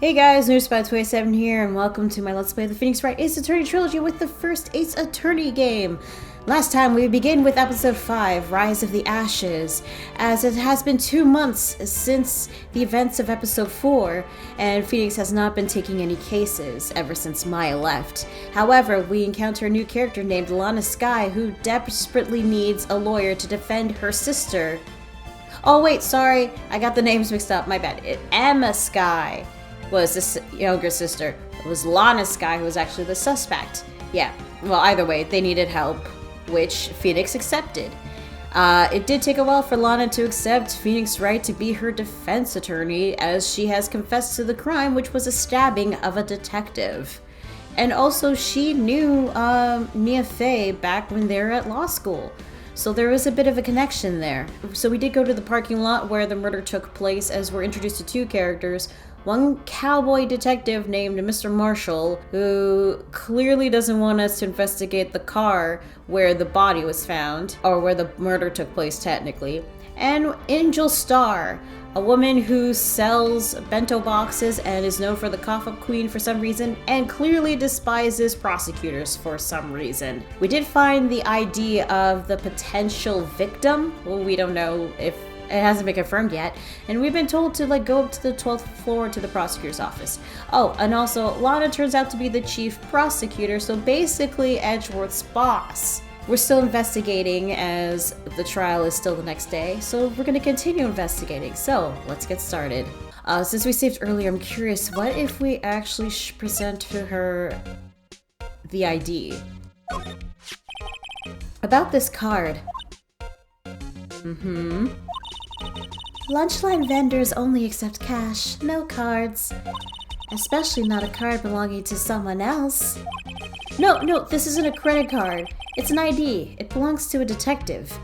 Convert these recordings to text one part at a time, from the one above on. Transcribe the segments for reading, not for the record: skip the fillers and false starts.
Hey guys, NewSpy27 here, and welcome to my Let's Play the Phoenix Wright Ace Attorney Trilogy with the first Ace Attorney game. Last time we begin with episode 5, Rise of the Ashes, as it has been 2 months since the events of episode 4, and Phoenix has not been taking any cases ever since Maya left. However, we encounter a new character named Lana Sky who desperately needs a lawyer to defend her sister. Oh wait, sorry, I got the names mixed up, my bad. Emma Sky was the younger sister. It was Lana Sky who was actually the suspect. Yeah, well, either way, they needed help, which Phoenix accepted. It did take a while for Lana to accept Phoenix Wright to be her defense attorney, as she has confessed to the crime, which was a stabbing of a detective. And also, she knew Mia Fey back when they were at law school. So there was a bit of a connection there. So we did go to the parking lot where the murder took place, as we're introduced to two characters. One cowboy detective named Mr. Marshall, who clearly doesn't want us to investigate the car where the body was found, or where the murder took place technically. And Angel Star, a woman who sells bento boxes and is known for the cough-up queen for some reason, and clearly despises prosecutors for some reason. We did find the ID of the potential victim. Well, we don't know if it hasn't been confirmed yet, and we've been told to go up to the 12th floor to the prosecutor's office. Oh, and also Lana turns out to be the chief prosecutor, so basically Edgeworth's boss. We're still investigating, as the trial is still the next day, so we're gonna continue investigating. So let's get started. Since we saved earlier, I'm curious, what if we actually present to her the ID? About this card. Lunchline vendors only accept cash, no cards. Especially not a card belonging to someone else. No, this isn't a credit card. It's an ID. It belongs to a detective.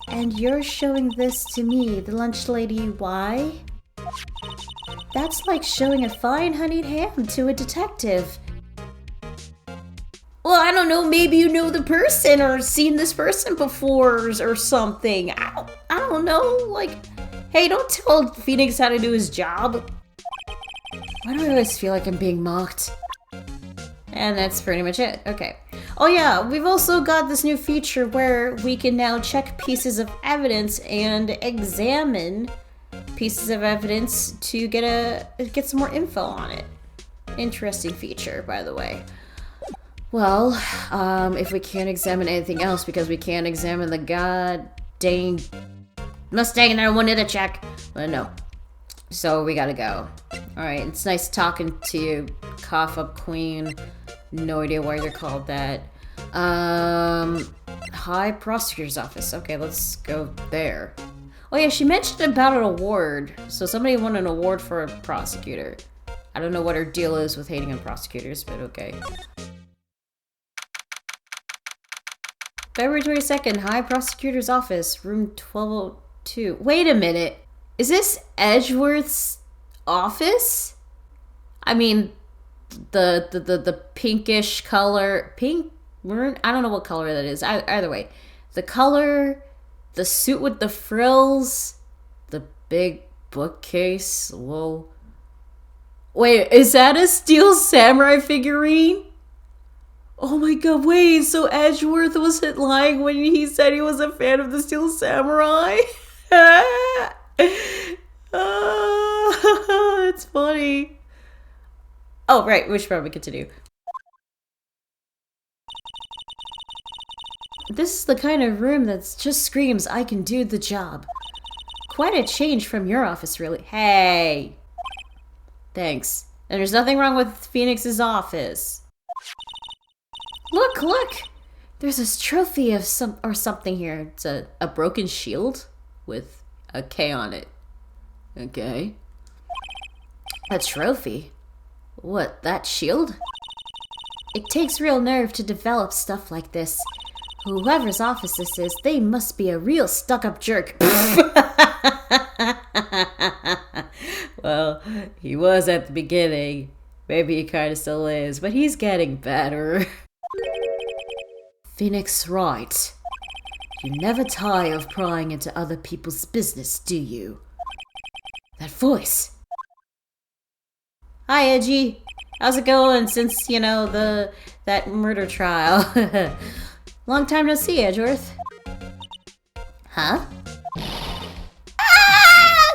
And you're showing this to me, the lunch lady, why? That's like showing a fine honeyed ham to a detective. Well, I don't know, maybe you know the person or seen this person before or something. I don't know, hey, don't tell Phoenix how to do his job. Why do I always feel like I'm being mocked? And that's pretty much it. Okay. Oh yeah, we've also got this new feature where we can now check pieces of evidence and examine pieces of evidence to get some more info on it. Interesting feature, by the way. Well, if we can't examine anything else because we can't examine the god dang Mustang that I wanted to check, but no. So we gotta go. Alright, it's nice talking to you, cough up queen. No idea why they're called that. Hi, prosecutor's office. Okay, let's go there. Oh yeah, she mentioned about an award. So somebody won an award for a prosecutor. I don't know what her deal is with hating on prosecutors, but okay. February 22nd, High Prosecutor's Office, room 1202. Wait a minute. Is this Edgeworth's office? I mean, the pinkish color, pink, maroon, I don't know what color that is. Either way, the color, the suit with the frills, the big bookcase. Whoa. Wait, is that a Steel Samurai figurine? Oh my god, wait, so Edgeworth wasn't lying when he said he was a fan of the Steel Samurai? Oh, it's funny. Oh, right, we should probably continue. This is the kind of room that just screams, I can do the job. Quite a change from your office, really. Hey. Thanks. And there's nothing wrong with Phoenix's office. Look! There's this trophy of something here. It's a broken shield with a K on it. Okay. A trophy? What, that shield? It takes real nerve to develop stuff like this. Whoever's office this is, they must be a real stuck-up jerk. Well, he was at the beginning. Maybe he kinda still is, but he's getting better. Phoenix Wright. You never tire of prying into other people's business, do you? That voice. Hi, Edgy. How's it going since, that murder trial? Long time no see, Edgeworth. Huh? Ah!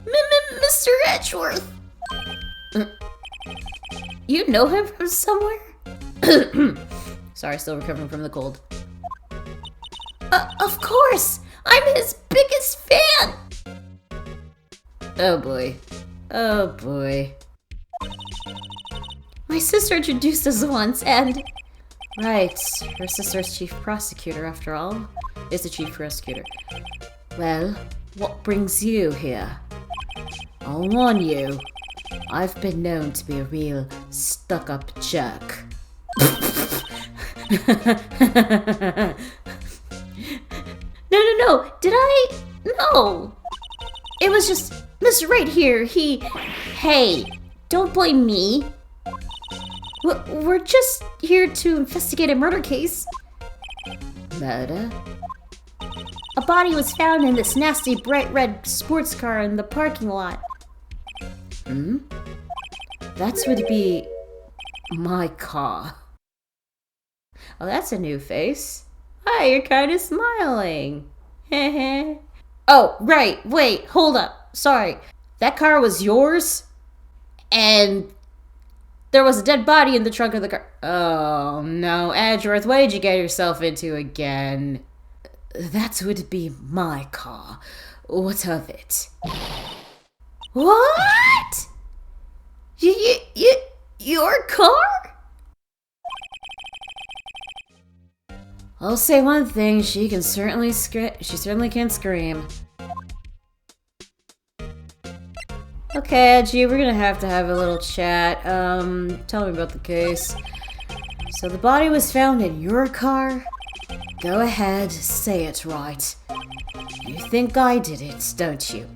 Mr. Edgeworth! You know him from somewhere? Sorry, still recovering from the cold. Of course! I'm his biggest fan! Oh boy. Oh boy. My sister introduced us once, and... Right, her sister's chief prosecutor, after all. Is the chief prosecutor. Well, what brings you here? I'll warn you, I've been known to be a real stuck-up jerk. No, did I? No. It was just Mr. Wright here, Hey, don't blame me. We're just here to investigate a murder case. Murder? A body was found in this nasty bright red sports car in the parking lot. Hmm? That would be my car. Oh, that's a new face. Hi, you're kind of smiling. Heh. Oh, right. Wait, hold up. Sorry. That car was yours? And there was a dead body in the trunk of the car. Oh, no. Edgeworth, what did you get yourself into again? That would be my car. What of it? What? Your car? I'll say one thing, she certainly can scream. Okay, Edgy, we're gonna have to have a little chat. Tell me about the case. So the body was found in your car? Go ahead, say it right. You think I did it, don't you?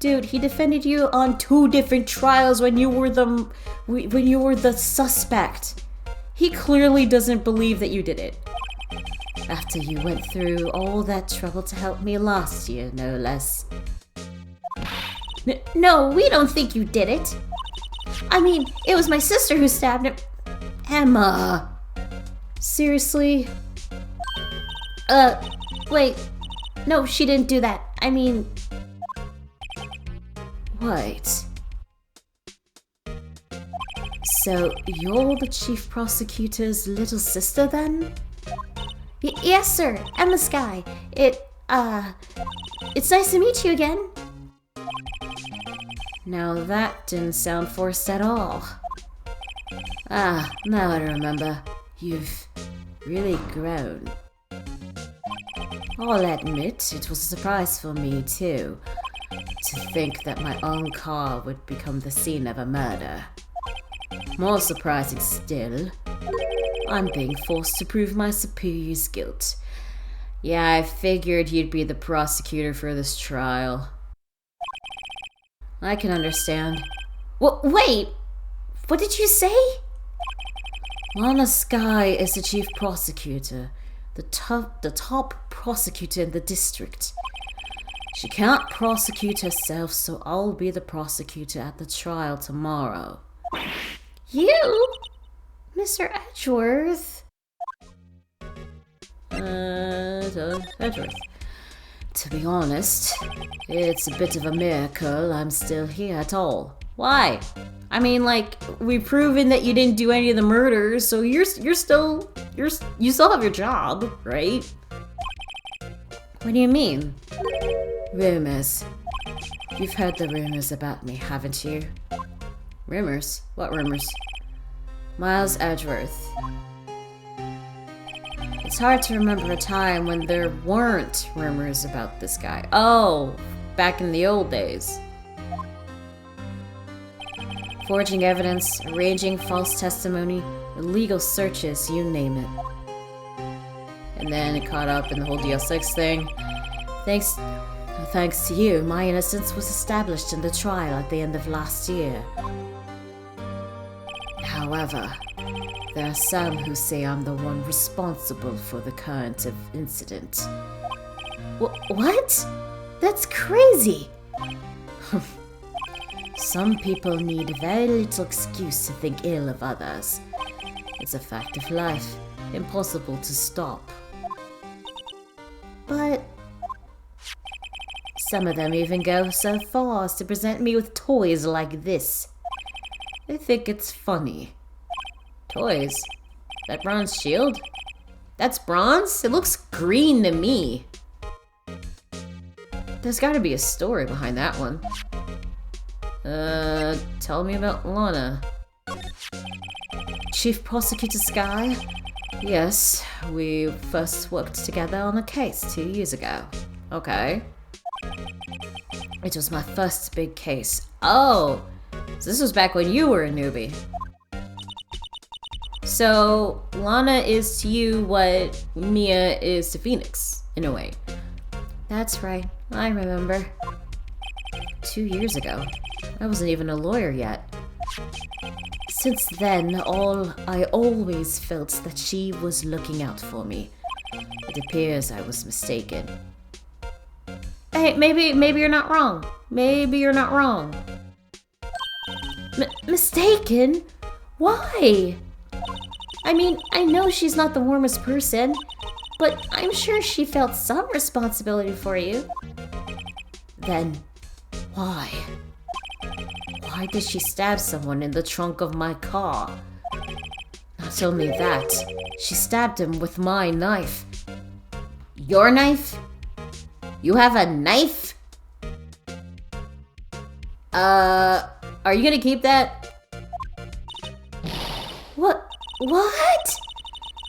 Dude, he defended you on 2 different trials when you were the suspect. He clearly doesn't believe that you did it. After you went through all that trouble to help me last year, no less. No, we don't think you did it. I mean, it was my sister who stabbed him. Emma. Seriously? Wait. No, she didn't do that. I mean... Wait. So, you're the chief prosecutor's little sister then? Yes, sir. Emma Sky. It's nice to meet you again. Now that didn't sound forced at all. Ah, now I remember. You've really grown. I'll admit, it was a surprise for me too, to think that my own car would become the scene of a murder. More surprising still, I'm being forced to prove my superior's guilt. Yeah, I figured you'd be the prosecutor for this trial. I can understand. Wait! What did you say? Lana Sky is the chief prosecutor. The top prosecutor in the district. She can't prosecute herself, so I'll be the prosecutor at the trial tomorrow. You? Mr. Edgeworth? Edgeworth. To be honest, it's a bit of a miracle I'm still here at all. Why? I mean, like, we've proven that you didn't do any of the murders, so you still have your job, right? What do you mean? Rumors. You've heard the rumors about me, haven't you? Rumors? What rumors? Miles Edgeworth. It's hard to remember a time when there weren't rumors about this guy. Oh, back in the old days. Forging evidence, arranging false testimony, illegal searches, you name it. And then it caught up in the whole DL6 thing. Thanks to you, my innocence was established in the trial at the end of last year. However, there are some who say I'm the one responsible for the current incident. What? That's crazy! Some people need very little excuse to think ill of others. It's a fact of life, impossible to stop. But some of them even go so far as to present me with toys like this. They think it's funny. Toys? That bronze shield? That's bronze? It looks green to me. There's gotta be a story behind that one. Tell me about Lana. Chief Prosecutor Sky? Yes, we first worked together on a case 2 years ago. Okay. It was my first big case. Oh! So this was back when you were a newbie. So, Lana is to you what Mia is to Phoenix, in a way. That's right, I remember. 2 years ago. I wasn't even a lawyer yet. Since then, I always felt that she was looking out for me. It appears I was mistaken. Hey, maybe you're not wrong. Maybe you're not wrong. Mistaken? Why? I mean, I know she's not the warmest person, but I'm sure she felt some responsibility for you. Then, why? Why did she stab someone in the trunk of my car? Not only that, she stabbed him with my knife. Your knife? You have a knife? Are you gonna keep that? What?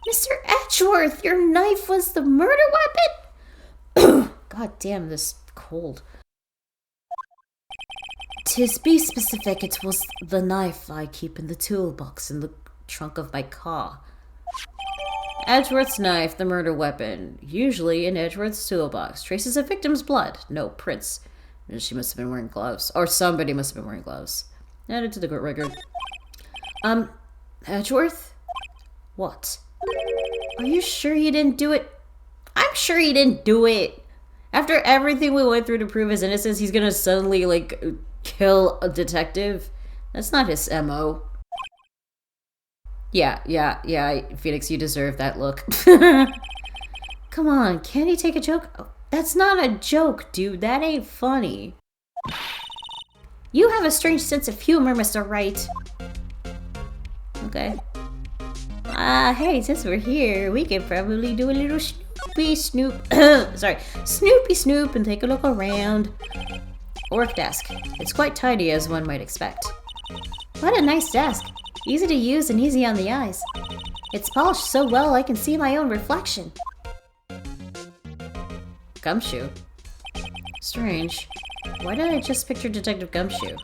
Mr. Edgeworth, your knife was the murder weapon? God damn, this cold. To be specific, it was the knife I keep in the toolbox in the trunk of my car. Edgeworth's knife, the murder weapon. Usually in Edgeworth's toolbox. Traces of victim's blood. No prints. She must have been wearing gloves. Or somebody must have been wearing gloves. Added to the record. Edgeworth? What? Are you sure he didn't do it? I'm sure he didn't do it. After everything we went through to prove his innocence, he's gonna suddenly, like, kill a detective? That's not his MO. Yeah, Phoenix, you deserve that look. Come on, can't he take a joke? Oh, that's not a joke, dude. That ain't funny. You have a strange sense of humor, Mr. Wright. Okay. Hey, since we're here, we could probably do a little snoopy snoop and take a look around. Work desk. It's quite tidy, as one might expect. What a nice desk. Easy to use and easy on the eyes. It's polished so well I can see my own reflection. Gumshoe. Strange. Why did I just picture Detective Gumshoe?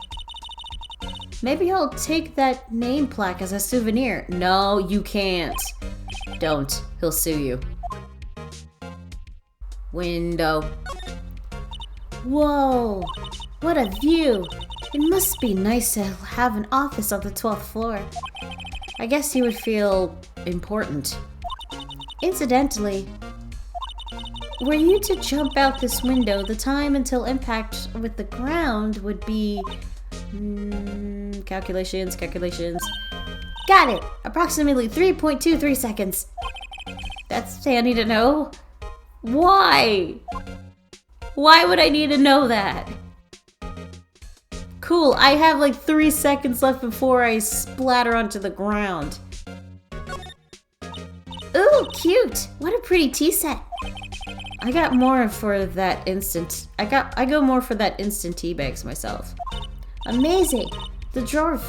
Maybe I'll take that name plaque as a souvenir. No, you can't. Don't. He'll sue you. Window. Whoa! What a view! It must be nice to have an office on the 12th floor. I guess you would feel important. Incidentally, were you to jump out this window, the time until impact with the ground would be... calculations. Got it! Approximately 3.23 seconds. That's handy to know. Why? Why would I need to know that? Cool, I have like 3 seconds left before I splatter onto the ground. Ooh, cute! What a pretty tea set. I got more for that instant. I go more for that instant tea bags myself. Amazing! The drawer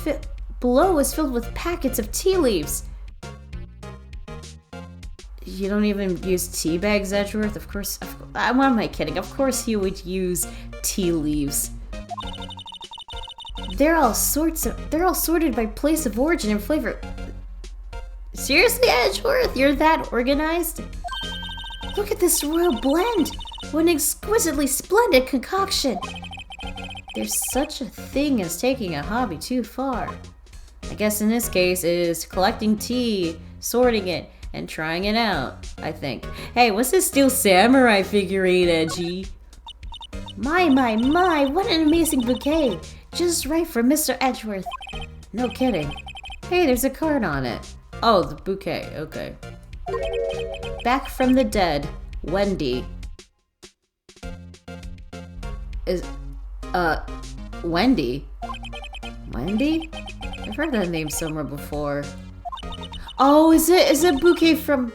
below is filled with packets of tea leaves. You don't even use tea bags, Edgeworth? Of course. What am I kidding? Of course you would use tea leaves. They're all sorted by place of origin and flavor. Seriously, Edgeworth? You're that organized? Look at this royal blend! What an exquisitely splendid concoction! There's such a thing as taking a hobby too far. I guess in this case is collecting tea, sorting it, and trying it out, I think. Hey, what's this Steel Samurai figurine, Edgy? My, what an amazing bouquet! Just right for Mr. Edgeworth. No kidding. Hey, there's a card on it. Oh, the bouquet. Okay. Back from the dead, Wendy. Wendy? Wendy? I've heard that name somewhere before. Oh, is it bouquet from...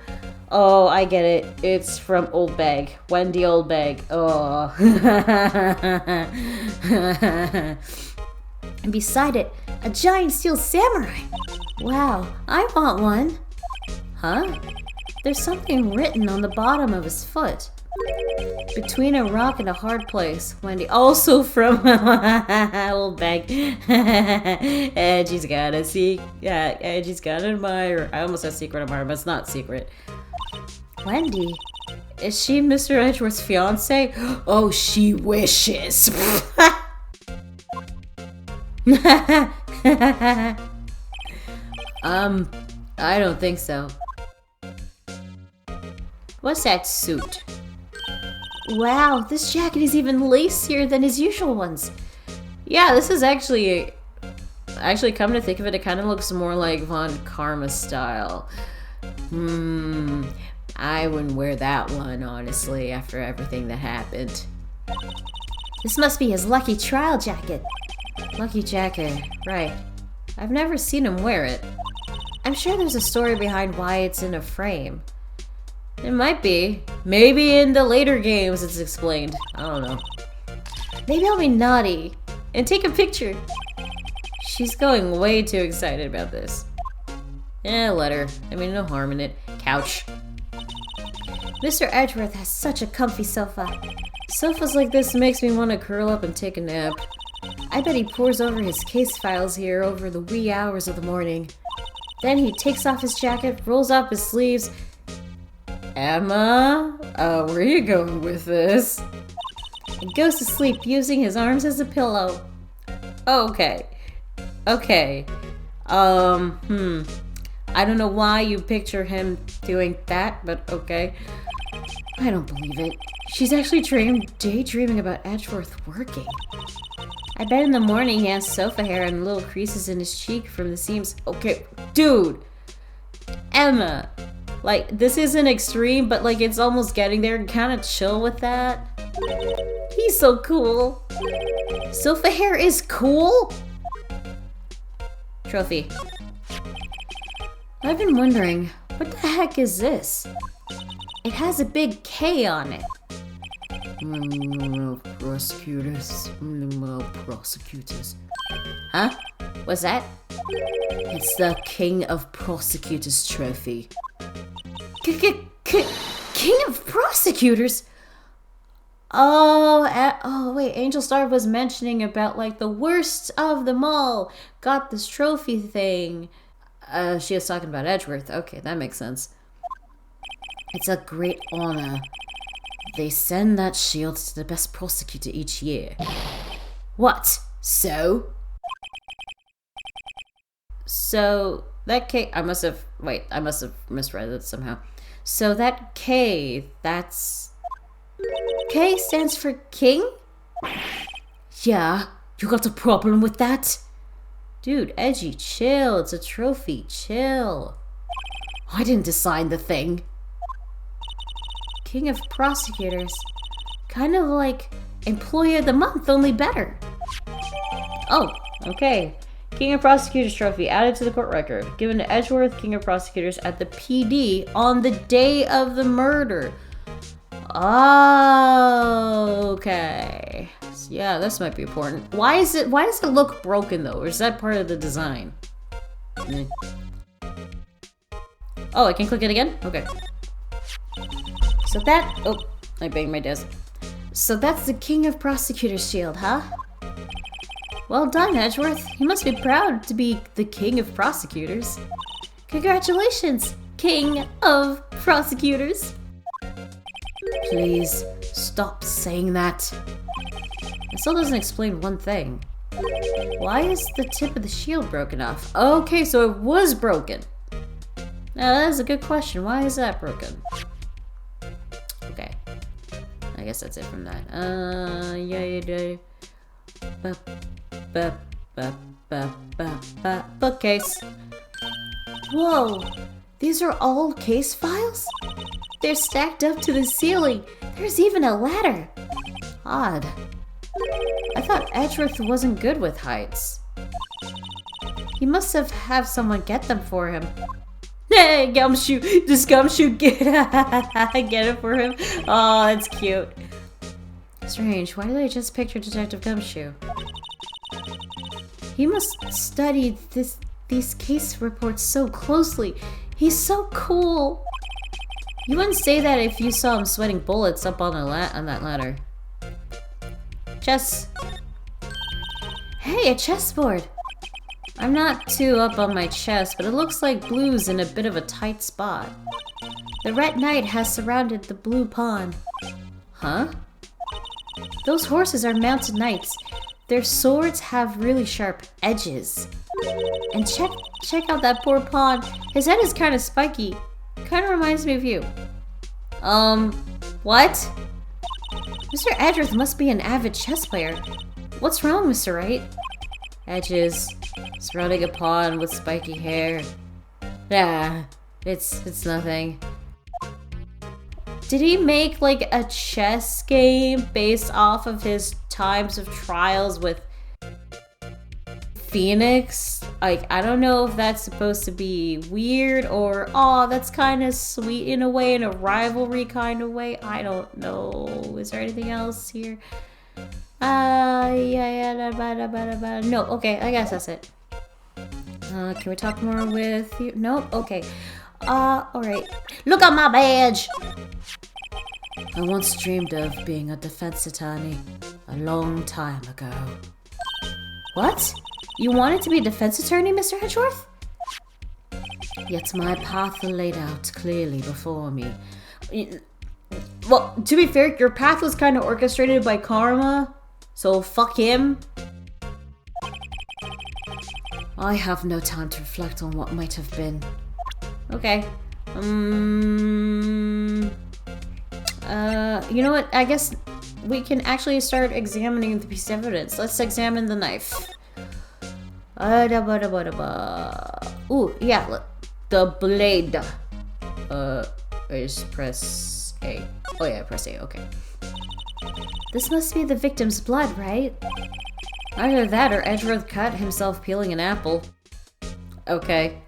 Oh, I get it. It's from Old Bag. Wendy Old Bag. Oh. And beside it, a giant steel samurai. Wow, I want one. Huh? There's something written on the bottom of his foot. Between a rock and a hard place, Wendy. Also from Old Bag. Edgy's got a Edgy's got an admirer. I almost said secret admirer, but it's not secret. Wendy? Is she Mr. Edgeworth's fiance? Oh, she wishes. I don't think so. What's that suit? Wow, this jacket is even lacier than his usual ones. Yeah, this is actually come to think of it, it kind of looks more like Von Karma style. I wouldn't wear that one, honestly, after everything that happened. This must be his lucky trial jacket. Lucky jacket, right. I've never seen him wear it. I'm sure there's a story behind why it's in a frame. It might be. Maybe in the later games it's explained. I don't know. Maybe I'll be naughty and take a picture. She's going way too excited about this. Let her. I mean, no harm in it. Couch. Mr. Edgeworth has such a comfy sofa. Sofas like this makes me want to curl up and take a nap. I bet he pores over his case files here over the wee hours of the morning. Then he takes off his jacket, rolls up his sleeves. Emma? Where are you going with this? And goes to sleep using his arms as a pillow. Okay. Okay. I don't know why you picture him doing that, but okay. I don't believe it. She's actually daydreaming about Edgeworth working. I bet in the morning he has sofa hair and little creases in his cheek from the seams. Okay, dude! Emma! Like, this isn't extreme, but like it's almost getting there. Kind of chill with that. He's so cool. Sofa hair is cool? Trophy. I've been wondering, what the heck is this? It has a big K on it. Prosecutors. Prosecutors. Huh? What's that? It's the King of Prosecutors trophy. King of Prosecutors? Oh, wait, Angel Star was mentioning about, like, the worst of them all got this trophy thing. She was talking about Edgeworth. Okay, that makes sense. It's a great honor. They send that shield to the best prosecutor each year. What? So? So, that K... I must have misread it somehow. So that K, that's... K stands for king? Yeah, you got a problem with that? Dude, Edgy, chill. It's a trophy. Chill. I didn't design the thing. King of Prosecutors. Kind of like Employee of the Month, only better. Oh, okay. King of Prosecutors trophy added to the court record. Given to Edgeworth, King of Prosecutors, at the PD on the day of the murder. Oh, okay. Yeah, this might be important. Why does it look broken though? Or is that part of the design? Oh, I can click it again? Okay. So that... Oh, I banged my desk. So that's the King of Prosecutors shield, huh? Well done, Edgeworth. You must be proud to be the King of Prosecutors. Congratulations, King of Prosecutors. Please, stop saying that. It still doesn't explain one thing. Why is the tip of the shield broken off? Okay, so it was broken. Now, that is a good question. Why is that broken? Okay. I guess that's it from that. Yeah. Bookcase. Whoa, these are all case files? They're stacked up to the ceiling. There's even a ladder. Odd. I thought Edgeworth wasn't good with heights. He must have someone get them for him. Hey, Gumshoe! Does Gumshoe get it for him? Oh, that's cute. Strange, why did I just picture Detective Gumshoe? He must study these case reports so closely. He's so cool. You wouldn't say that if you saw him sweating bullets up on that ladder. Chess. Hey, a chessboard. I'm not too up on my chess, but it looks like blue's in a bit of a tight spot. The red knight has surrounded the blue pawn. Huh? Those horses are mounted knights. Their swords have really sharp edges. And check out that poor pawn. His head is kind of spiky. Kind of reminds me of you. What? Mr. Edgeworth must be an avid chess player. What's wrong, Mr. Wright? Edges. Surrounding a pawn with spiky hair. Nah, it's nothing. Did he make like a chess game based off of his times of trials with Phoenix? Like, I don't know if that's supposed to be weird or, oh, that's kind of sweet in a way, in a rivalry kind of way. I don't know. Is there anything else here? No, okay, I guess that's it. Can we talk more with you? Nope, okay. Alright. Look at my badge! I once dreamed of being a defense attorney a long time ago. What? You wanted to be a defense attorney, Mr. Edgeworth? Yet my path laid out clearly before me. Well, to be fair, your path was kind of orchestrated by karma, so fuck him. I have no time to reflect on what might have been. Okay. You know what? I guess we can actually start examining the piece of evidence. Let's examine the knife. Ooh, yeah, the blade. I just press A. Oh yeah, press A, okay. This must be the victim's blood, right? Either that or Edgeworth cut himself peeling an apple. Okay.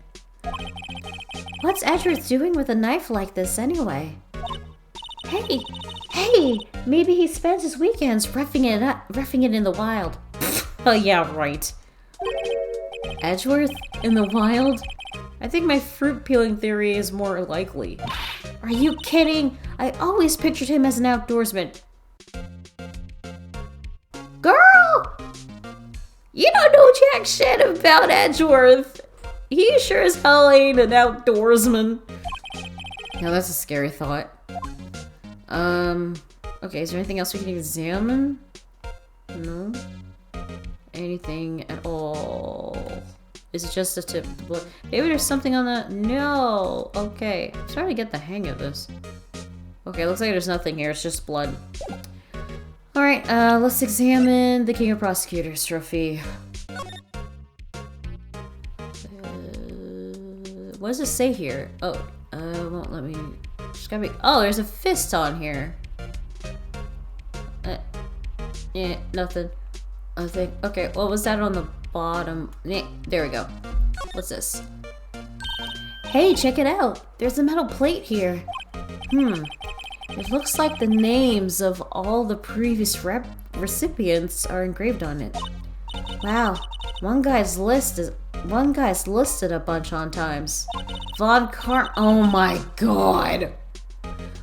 What's Edgeworth doing with a knife like this anyway? Hey! Maybe he spends his weekends roughing it in the wild. Oh yeah, right. Edgeworth in the wild? I think my fruit peeling theory is more likely. Are you kidding? I always pictured him as an outdoorsman. Girl! You don't know jack shit about Edgeworth. He sure as hell ain't an outdoorsman. Now that's a scary thought. Okay, is there anything else we can examine? No? Anything at all? Is it just a tip of the blood? Maybe there's something on that? No! Okay, I'm starting to get the hang of this. Okay, looks like there's nothing here, it's just blood. Alright, let's examine the King of Prosecutors trophy. What does it say here? Oh, won't let me... There's gotta be... Oh, there's a fist on here. Yeah, nothing. I think... Okay, what was that on the bottom? There we go. What's this? Hey, check it out! There's a metal plate here. It looks like the names of all the previous recipients are engraved on it. Wow, one guy's listed a bunch on times. Oh my god!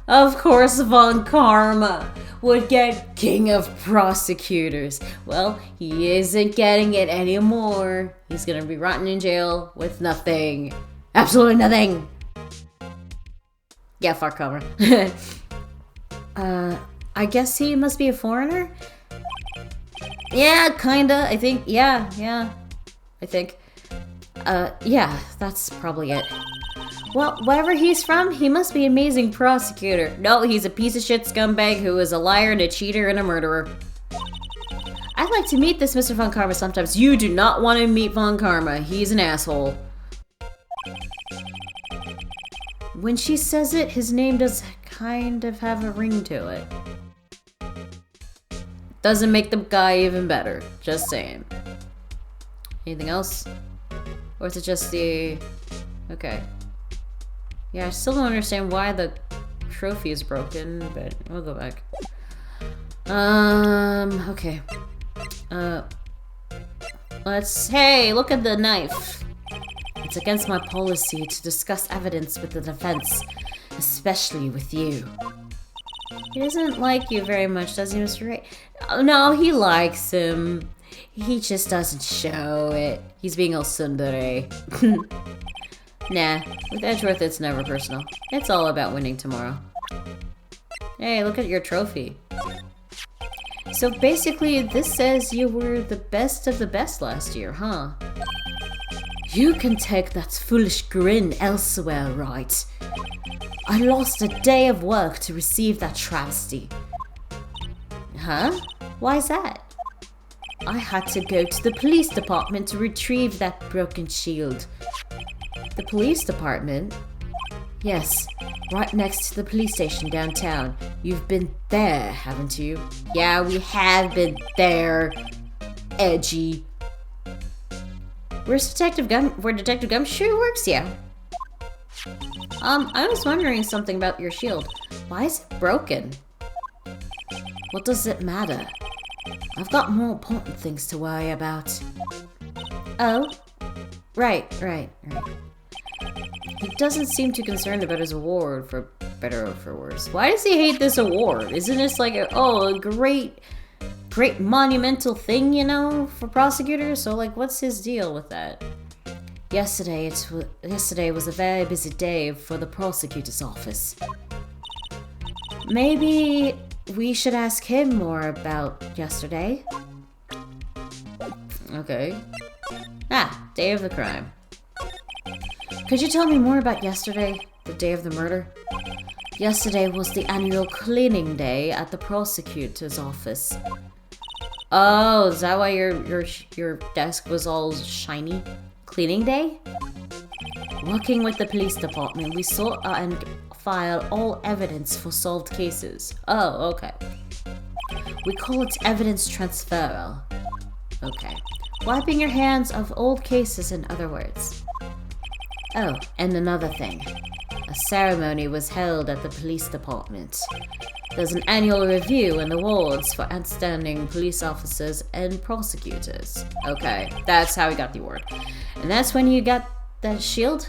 Of course Von Karma would get King of Prosecutors. Well, he isn't getting it anymore. He's gonna be rotting in jail with nothing. Absolutely nothing! Yeah, fuck Karma. I guess he must be a foreigner? Yeah, kinda, I think, yeah, I think. Yeah, that's probably it. Well, wherever he's from, he must be an amazing prosecutor. No, he's a piece of shit scumbag who is a liar and a cheater and a murderer. I like to meet this Mr. Von Karma sometimes. You do not want to meet Von Karma. He's an asshole. When she says it, his name does kind of have a ring to it. Doesn't make the guy even better. Just saying. Anything else? Or is it just the... Okay. Yeah, I still don't understand why the trophy is broken, but we'll go back. Okay. Hey, look at the knife. It's against my policy to discuss evidence with the defense, especially with you. He doesn't like you very much, does he, Mr. Wright? Oh, no, he likes him. He just doesn't show it. He's being all tsundere. Nah, with Edgeworth it's never personal. It's all about winning tomorrow. Hey, look at your trophy. So basically, this says you were the best of the best last year, huh? You can take that foolish grin elsewhere, Wright. I lost a day of work to receive that travesty. Huh? Why's that? I had to go to the police department to retrieve that broken shield. The police department? Yes, right next to the police station downtown. You've been there, haven't you? Yeah, we have been there. Edgy. Where Detective Gumshoe works? Yeah. I was wondering something about your shield. Why is it broken? What does it matter? I've got more important things to worry about. Oh? Right. He doesn't seem too concerned about his award, for better or for worse. Why does he hate this award? Isn't this like a great monumental thing, you know, for prosecutors? So like, what's his deal with that? Yesterday was a very busy day for the prosecutor's office. Maybe we should ask him more about yesterday. Okay. Day of the crime. Could you tell me more about yesterday, the day of the murder? Yesterday was the annual cleaning day at the prosecutor's office. Oh, is that why your desk was all shiny? Cleaning day? Working with the police department, we sort and file all evidence for solved cases. Oh, okay. We call it evidence transferal. Okay. Wiping your hands of old cases, in other words. Oh, and another thing. A ceremony was held at the police department. There's an annual review and awards for outstanding police officers and prosecutors. Okay, that's how he got the award. And that's when you got that shield?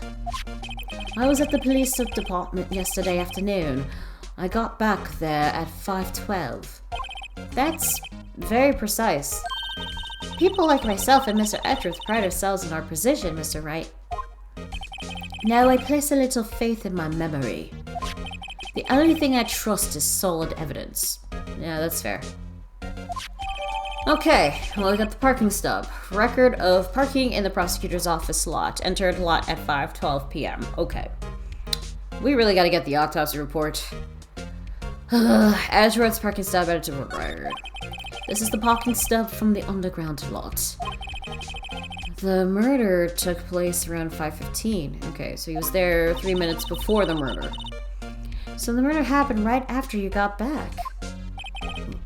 I was at the police department yesterday afternoon. I got back there at 5:12. That's very precise. People like myself and Mr. Edgeworth pride ourselves in our precision, Mr. Wright. Now I place a little faith in my memory. The only thing I trust is solid evidence. Yeah, that's fair. Okay, well, we got the parking stub. Record of parking in the prosecutor's office lot. Entered lot at 5:12 p.m. Okay. We really gotta get the autopsy report. Edgeworth's parking stub added to the record. This is the parking stub from the underground lot. The murder took place around 5:15. Okay, so he was there 3 minutes before the murder. So the murder happened right after you got back.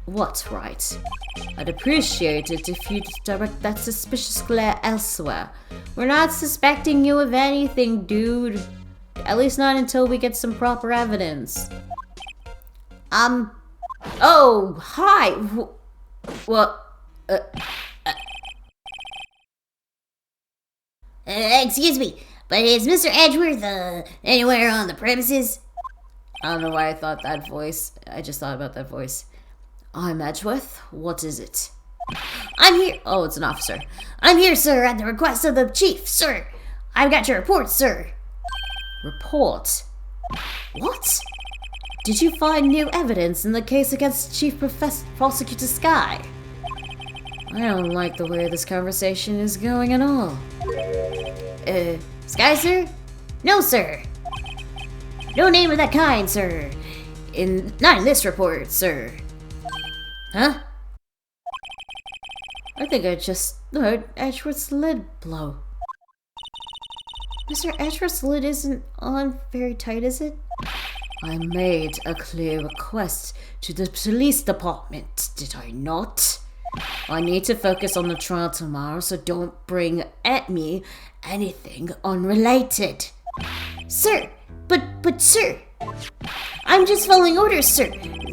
What, right? I'd appreciate it if you'd direct that suspicious glare elsewhere. We're not suspecting you of anything, dude. At least not until we get some proper evidence. Oh, hi! Excuse me, but is Mr. Edgeworth, anywhere on the premises? I don't know why I thought that voice. I just thought about that voice. I'm Edgeworth. What is it? I'm here. Oh, it's an officer. I'm here, sir, at the request of the chief, sir. I've got your report, sir. Report? What? Did you find new evidence in the case against Chief Prosecutor Sky? I don't like the way this conversation is going at all. Sky, sir? No, sir. No name of that kind, sir. Not in this report, sir. Huh? I think I just heard Edgeworth's lid blow. Mr. Edgeworth's lid isn't on very tight, is it? I made a clear request to the police department, did I not? I need to focus on the trial tomorrow, so don't bring at me anything unrelated. Sir, but sir, I'm just following orders, sir.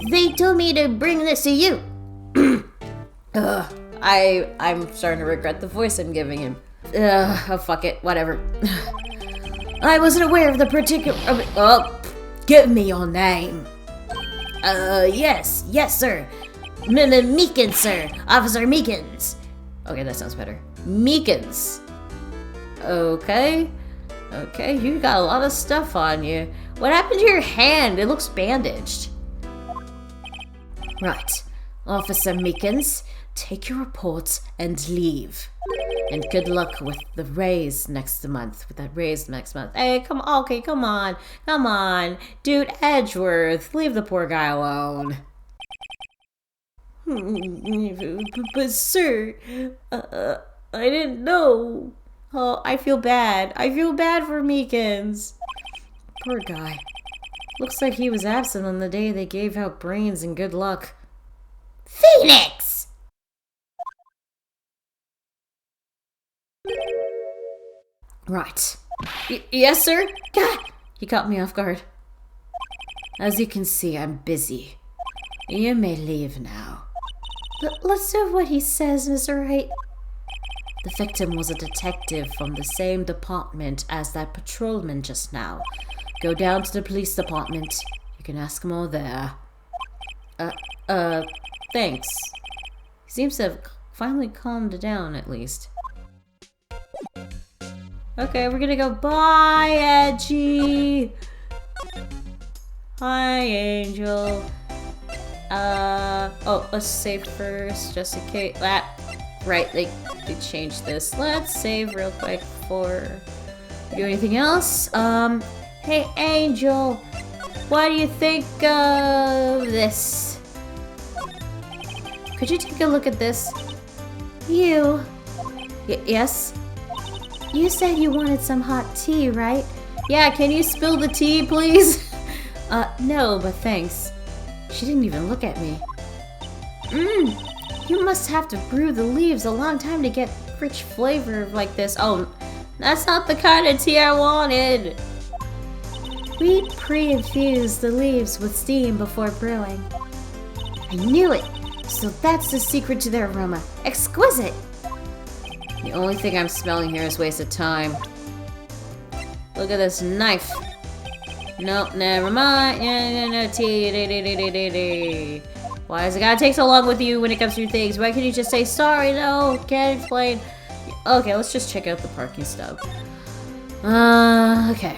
They told me to bring this to you. I'm starting to regret the voice I'm giving him. Oh, fuck it, whatever. I wasn't aware of the particular... give me your name. Yes, sir. Meekins, sir. Officer Meekins. Okay, that sounds better. Meekins. Okay, you got a lot of stuff on you. What happened to your hand? It looks bandaged. Right. Officer Meekins, take your reports and leave. And good luck with the raise next month. Hey, come on. Dude, Edgeworth, leave the poor guy alone. But sir, I didn't know. Oh, I feel bad. I feel bad for Meekins. Poor guy. Looks like he was absent on the day they gave out brains and good luck. Phoenix! Right. Yes, sir? God! He caught me off guard. As you can see, I'm busy. You may leave now. Let's do what he says, Mr. Wright. The victim was a detective from the same department as that patrolman just now. Go down to the police department. You can ask them all there. Thanks. He seems to have finally calmed down, at least. Okay, we're gonna go. Bye, Edgy! Hi, Angel. Let's save first, just in case. Right, they changed this. Let's save real quick before we do anything else. Hey, Angel, what do you think of this? Could you take a look at this? You. Yes? You said you wanted some hot tea, right? Yeah, can you spill the tea, please? No, but thanks. She didn't even look at me. You must have to brew the leaves a long time to get rich flavor like this. Oh, that's not the kind of tea I wanted. We pre-infuse the leaves with steam before brewing. I knew it. So that's the secret to their aroma. Exquisite. The only thing I'm smelling here is wasted time. Look at this knife. Nope, never mind. No, tea. Why does it gotta take so long with you when it comes to things? Why can't you just say sorry? No, can't explain. Okay, let's just check out the parking stub. Okay.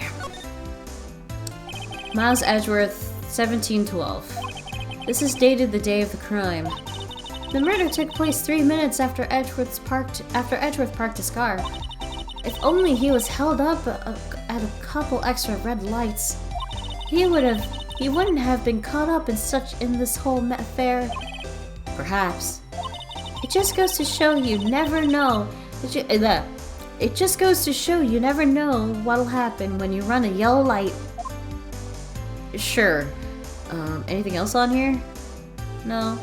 Miles Edgeworth, 1712. This is dated the day of the crime. The murder took place 3 minutes after Edgeworth parked his car. If only he was held up at a couple extra red lights, he wouldn't have been caught up in this whole affair. Perhaps. It just goes to show you never know. It just goes to show you never know what'll happen when you run a yellow light. Sure. Anything else on here? No.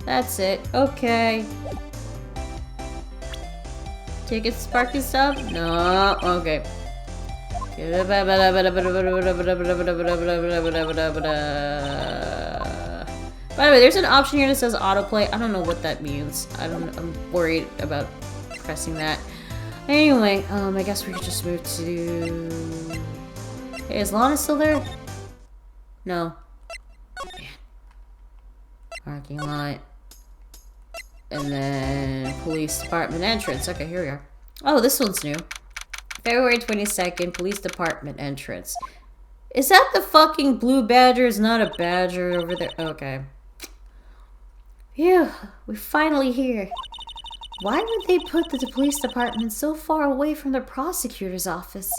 That's it. Okay. Tickets parking stop? No. Okay. By the way, there's an option here that says autoplay. I don't know what that means. I'm worried about pressing that. Anyway, I guess we could just move to... Hey, is Lana still there? No. Man. Parking lot. And then police department entrance. Okay, here we are. Oh, this one's new. February 22nd, police department entrance. Is that the fucking blue badger? Is not a badger over there? Okay. Phew, we're finally here. Why would they put the police department so far away from the prosecutor's office?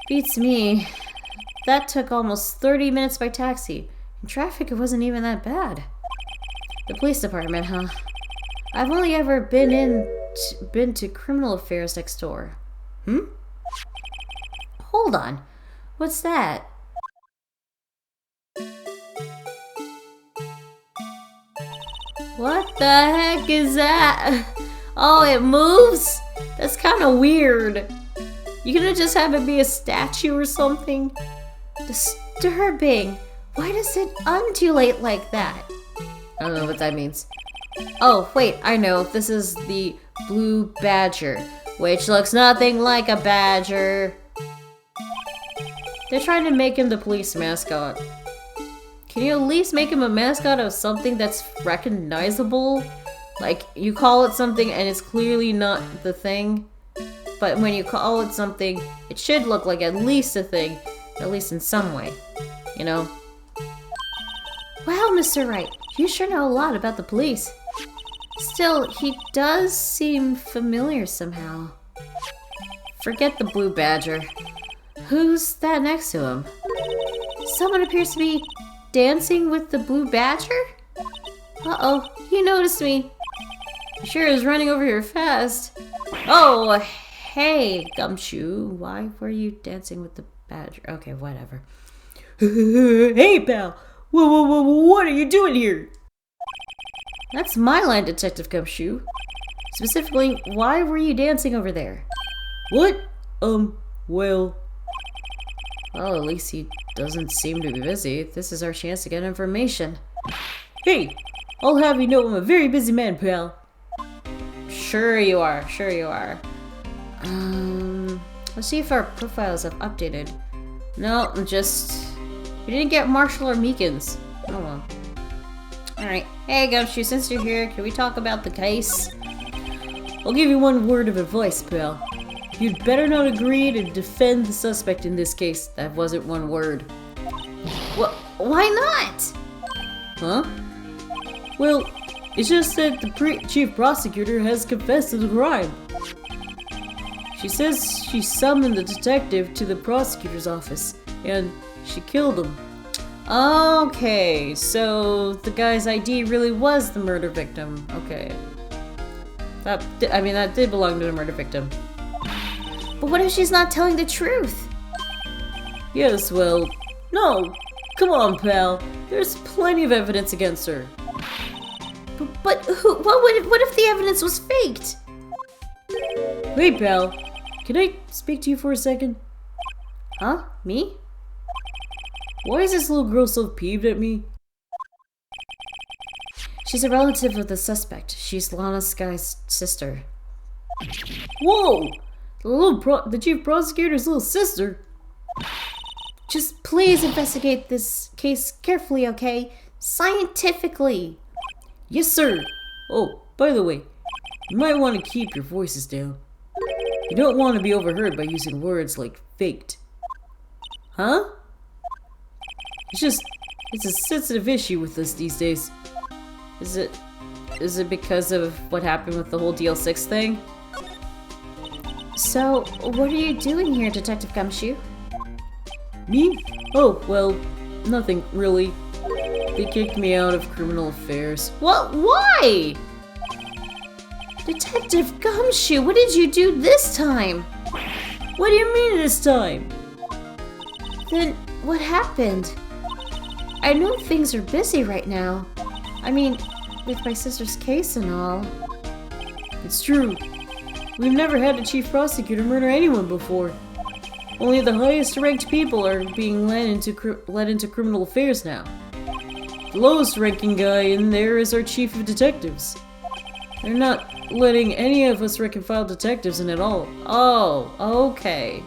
Beats me. That took almost 30 minutes by taxi. And traffic wasn't even that bad. The police department, huh? I've only ever been to criminal affairs next door. Hold on. What's that? What the heck is that? Oh, it moves? That's kind of weird. You could have just have it be a statue or something. Disturbing. Why does it undulate like that? I don't know what that means. Oh, wait, I know. This is the blue badger, which looks nothing like a badger. They're trying to make him the police mascot. Can you at least make him a mascot of something that's recognizable? Like, you call it something and it's clearly not the thing. But when you call it something, it should look like at least a thing. At least in some way. You know? Wow, Mr. Wright. You sure know a lot about the police. Still, he does seem familiar somehow. Forget the blue badger. Who's that next to him? Someone appears to be dancing with the blue badger? Uh-oh, you noticed me. Sure is running over here fast. Oh, hey, Gumshoe. Why were you dancing with the badger? Okay, whatever. Hey, pal. Whoa, what are you doing here? That's my line, Detective Gumshoe. Specifically, why were you dancing over there? What? Well, at least he doesn't seem to be busy. This is our chance to get information. Hey, I'll have you know I'm a very busy man, pal. Sure you are. Let's see if our profiles have updated. No, we didn't get Marshall or Meekins. Oh well. Alright. Hey Gumshoe, since you're here, can we talk about the case? I'll give you one word of advice, pal. You'd better not agree to defend the suspect in this case. That wasn't one word. Why not? Huh? Well, it's just that the chief prosecutor has confessed to the crime. She says she summoned the detective to the prosecutor's office, and she killed him. Okay, so the guy's ID really was the murder victim. Okay. That did belong to the murder victim. But what if she's not telling the truth? Yes, well, no. Come on, pal. There's plenty of evidence against her. But what if the evidence was faked? Hey, pal. Can I speak to you for a second? Huh? Me? Why is this little girl so peeved at me? She's a relative of the suspect. She's Lana Sky's sister. Whoa! The chief prosecutor's little sister? Just please investigate this case carefully, okay? Scientifically. Yes, sir. Oh, by the way, you might want to keep your voices down. You don't want to be overheard by using words like faked. Huh? It's a sensitive issue with us these days. Is it because of what happened with the whole DL6 thing? So, what are you doing here, Detective Gumshoe? Me? Oh, well, nothing really. They kicked me out of criminal affairs. What? Why? Detective Gumshoe, what did you do this time? What do you mean this time? Then, what happened? I know things are busy right now. I mean, with my sister's case and all. It's true. We've never had a chief prosecutor murder anyone before. Only the highest ranked people are being led into criminal affairs now. The lowest ranking guy in there is our chief of detectives. They're not letting any of us rank and file detectives in at all. Oh, okay.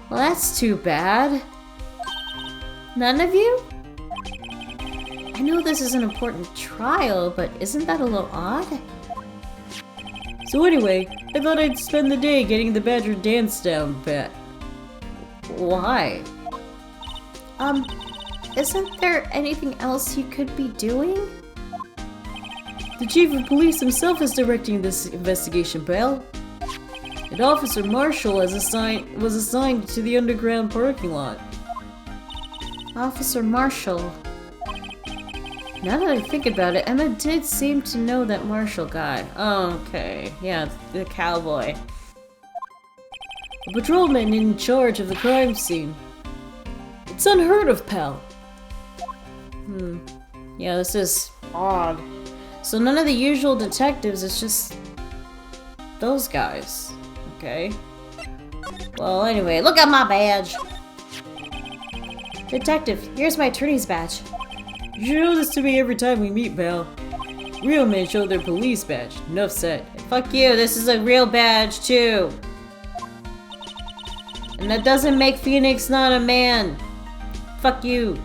Well, that's too bad. None of you? I know this is an important trial, but isn't that a little odd? So anyway, I thought I'd spend the day getting the badger dance down pat. Why? Isn't there anything else you could be doing? The chief of police himself is directing this investigation, pal. And Officer Marshall was assigned to the underground parking lot. Officer Marshall. Now that I think about it, Emma did seem to know that Marshall guy. Oh, okay. Yeah, the cowboy. A patrolman in charge of the crime scene. It's unheard of, pal. Yeah, this is odd. So none of the usual detectives, it's just those guys. Okay. Well, anyway, look at my badge. Detective, here's my attorney's badge. You show this to me every time we meet, pal. Real men show their police badge. Enough said. Fuck you, this is a real badge too. And that doesn't make Phoenix not a man. Fuck you.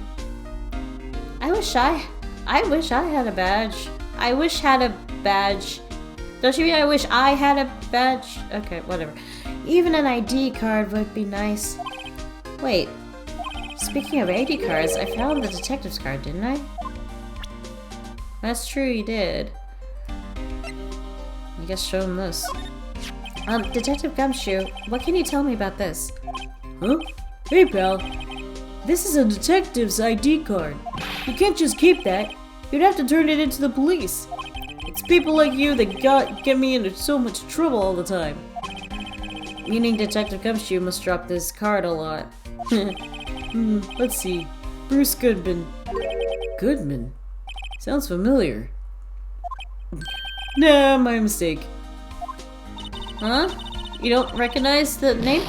I wish I had a badge. I wish had a badge. Don't you mean I wish I had a badge? Okay, whatever. Even an ID card would be nice. Wait. Speaking of ID cards, I found the detective's card, didn't I? That's true, you did. I guess show him this. Detective Gumshoe, what can you tell me about this? Huh? Hey, pal. This is a detective's ID card. You can't just keep that. You'd have to turn it into the police. It's people like you that get me into so much trouble all the time. Meaning Detective Gumshoe must drop this card a lot. Let's see. Bruce Goodman. Goodman? Sounds familiar. Nah, my mistake. Huh? You don't recognize the name?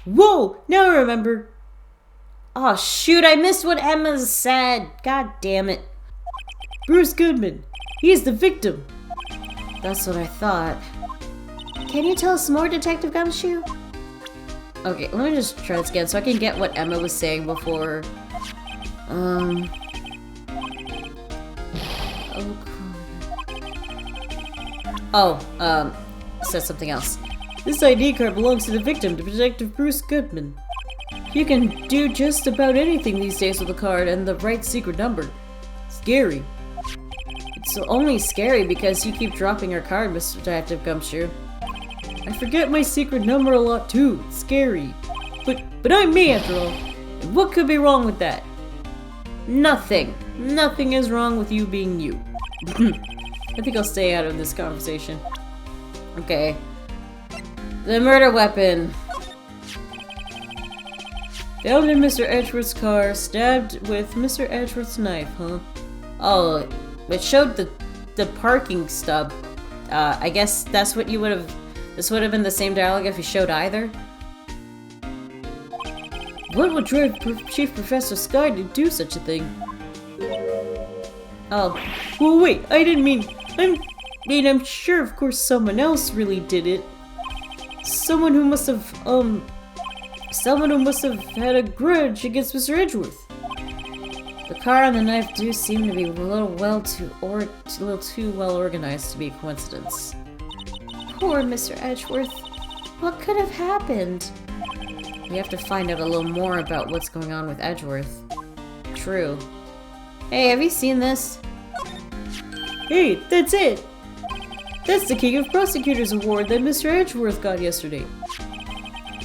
Whoa! Now I remember. Oh shoot, I missed what Emma said. God damn it. Bruce Goodman. He's the victim. That's what I thought. Can you tell us more, Detective Gumshoe? Okay, let me just try this again so I can get what Emma was saying before. Said something else. This ID card belongs to the victim, to Detective Bruce Goodman. You can do just about anything these days with a card and the right secret number. Scary. It's only scary because you keep dropping your card, Mr. Detective Gumshoe. I forget my secret number a lot too. It's scary. But I'm me after all. And what could be wrong with that? Nothing. Nothing is wrong with you being you. I think I'll stay out of this conversation. Okay. The murder weapon. Found in Mr. Edgeworth's car, stabbed with Mr. Edgeworth's knife, huh? Oh, it showed the parking stub. I guess that's what you would have... This would have been the same dialogue if you showed either. What would drive Chief Professor Sky to do such a thing? Oh. Well, wait, I didn't mean... I'm sure, of course, someone else really did it. Someone who must have had a grudge against Mr. Edgeworth. The car and the knife do seem to be a little too well organized to be a coincidence. Poor Mr. Edgeworth. What could have happened? We have to find out a little more about what's going on with Edgeworth. True. Hey, have you seen this? Hey, that's it! That's the King of Prosecutors award that Mr. Edgeworth got yesterday.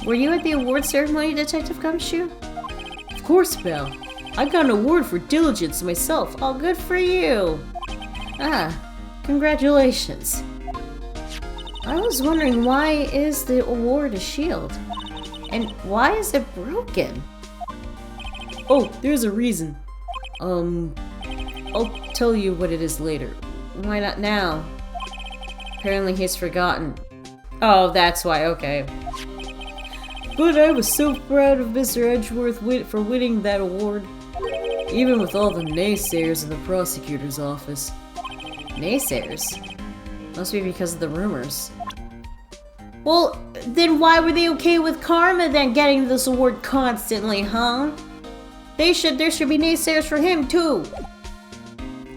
Were you at the award ceremony, Detective Gumshoe? Of course, pal. I got an award for diligence myself. Oh, good for you! Ah, congratulations. I was wondering, why is the award a shield? And why is it broken? Oh, there's a reason. I'll tell you what it is later. Why not now? Apparently he's forgotten. Oh, that's why, okay. But I was so proud of Mr. Edgeworth for winning that award. Even with all the naysayers in the prosecutor's office. Naysayers? Must be because of the rumors. Well, then why were they okay with Karma then getting this award constantly, huh? There should be naysayers for him too.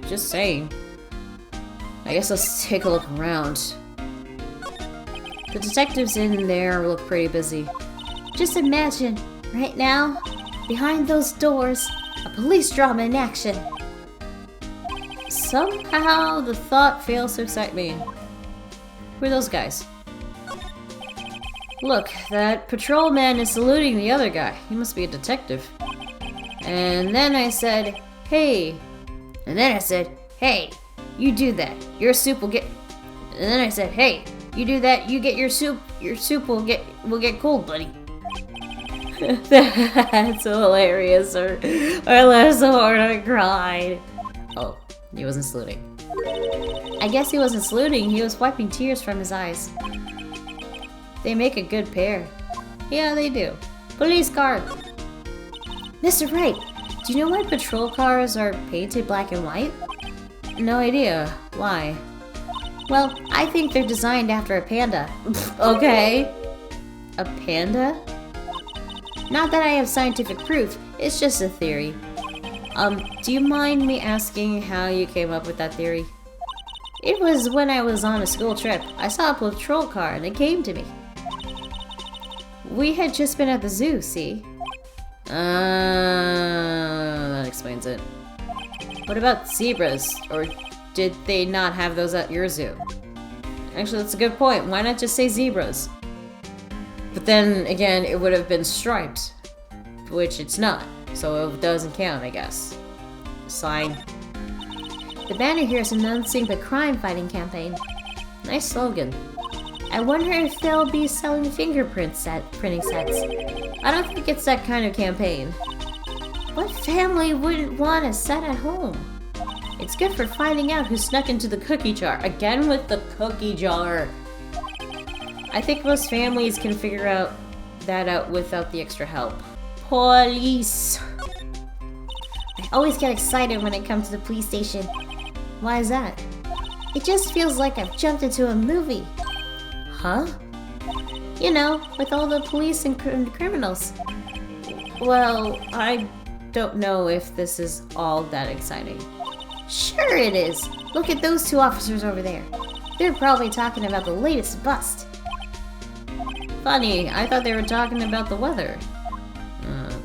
Just saying. I guess let's take a look around. The detectives in there look pretty busy. Just imagine, right now, behind those doors, a police drama in action. Somehow the thought fails to excite me. Who are those guys? Look, that patrolman is saluting the other guy. He must be a detective. And then I said, hey. And then I said, hey, you do that. Your soup will get... And then I said, hey, you do that, you get your soup will get cold, buddy. That's hilarious. Or I laughed so hard I cried. Oh, he wasn't saluting. I guess he wasn't saluting, he was wiping tears from his eyes. They make a good pair. Yeah, they do. Police car! Mr. Wright, do you know why patrol cars are painted black and white? No idea. Why? Well, I think they're designed after a panda. Okay. A panda? Not that I have scientific proof, it's just a theory. Do you mind me asking how you came up with that theory? It was when I was on a school trip. I saw a patrol car and it came to me. We had just been at the zoo, see? That explains it. What about zebras? Or did they not have those at your zoo? Actually, that's a good point. Why not just say zebras? But then again, it would have been striped, which it's not. So it doesn't count, I guess. Sign. The banner here is announcing the crime-fighting campaign. Nice slogan. I wonder if they'll be selling printing sets. I don't think it's that kind of campaign. What family wouldn't want a set at home? It's good for finding out who snuck into the cookie jar. Again with the cookie jar. I think most families can figure that out without the extra help. Police. I always get excited when I come to the police station. Why is that? It just feels like I've jumped into a movie. Huh? You know, with all the police and criminals. Well, I don't know if this is all that exciting. Sure it is! Look at those two officers over there. They're probably talking about the latest bust. Funny, I thought they were talking about the weather.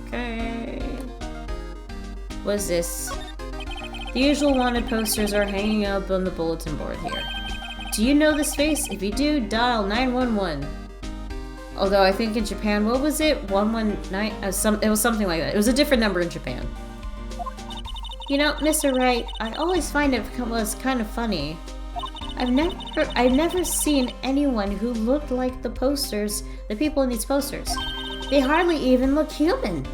Okay. What's this? The usual wanted posters are hanging up on the bulletin board here. Do you know this face? If you do, dial 911. Although I think in Japan, what was it? 119? It was something like that. It was a different number in Japan. You know, Mr. Wright, I always find it was kind of funny. I've never seen anyone who looked like the people in these posters. They hardly even look human.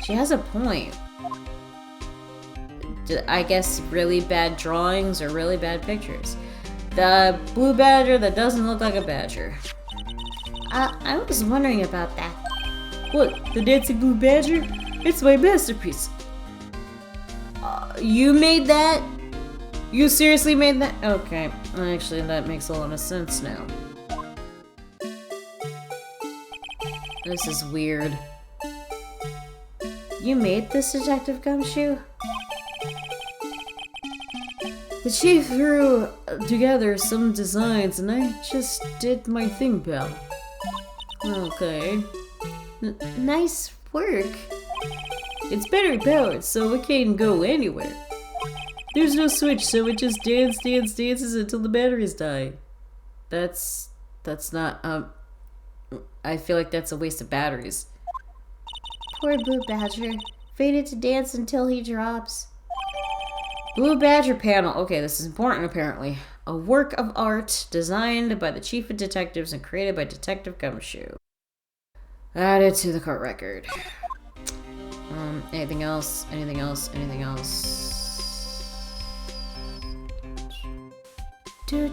She has a point. I guess really bad drawings or really bad pictures. The blue badger that doesn't look like a badger. I was wondering about that. What, the dancing blue badger? It's my masterpiece. You made that? You seriously made that? Okay, actually that makes a lot of sense now. This is weird. You made this, Detective Gumshoe? The chief threw together some designs and I just did my thing, pal. Okay. Nice work. It's battery powered, so it can go anywhere. There's no switch, so it just dances until the batteries die. That's not, I feel like that's a waste of batteries. Poor Blue Badger. Fated to dance until he drops. Blue Badger panel. Okay, this is important apparently. A work of art designed by the Chief of Detectives and created by Detective Gumshoe. Added to the court record. Anything else? Anything else? Anything else? I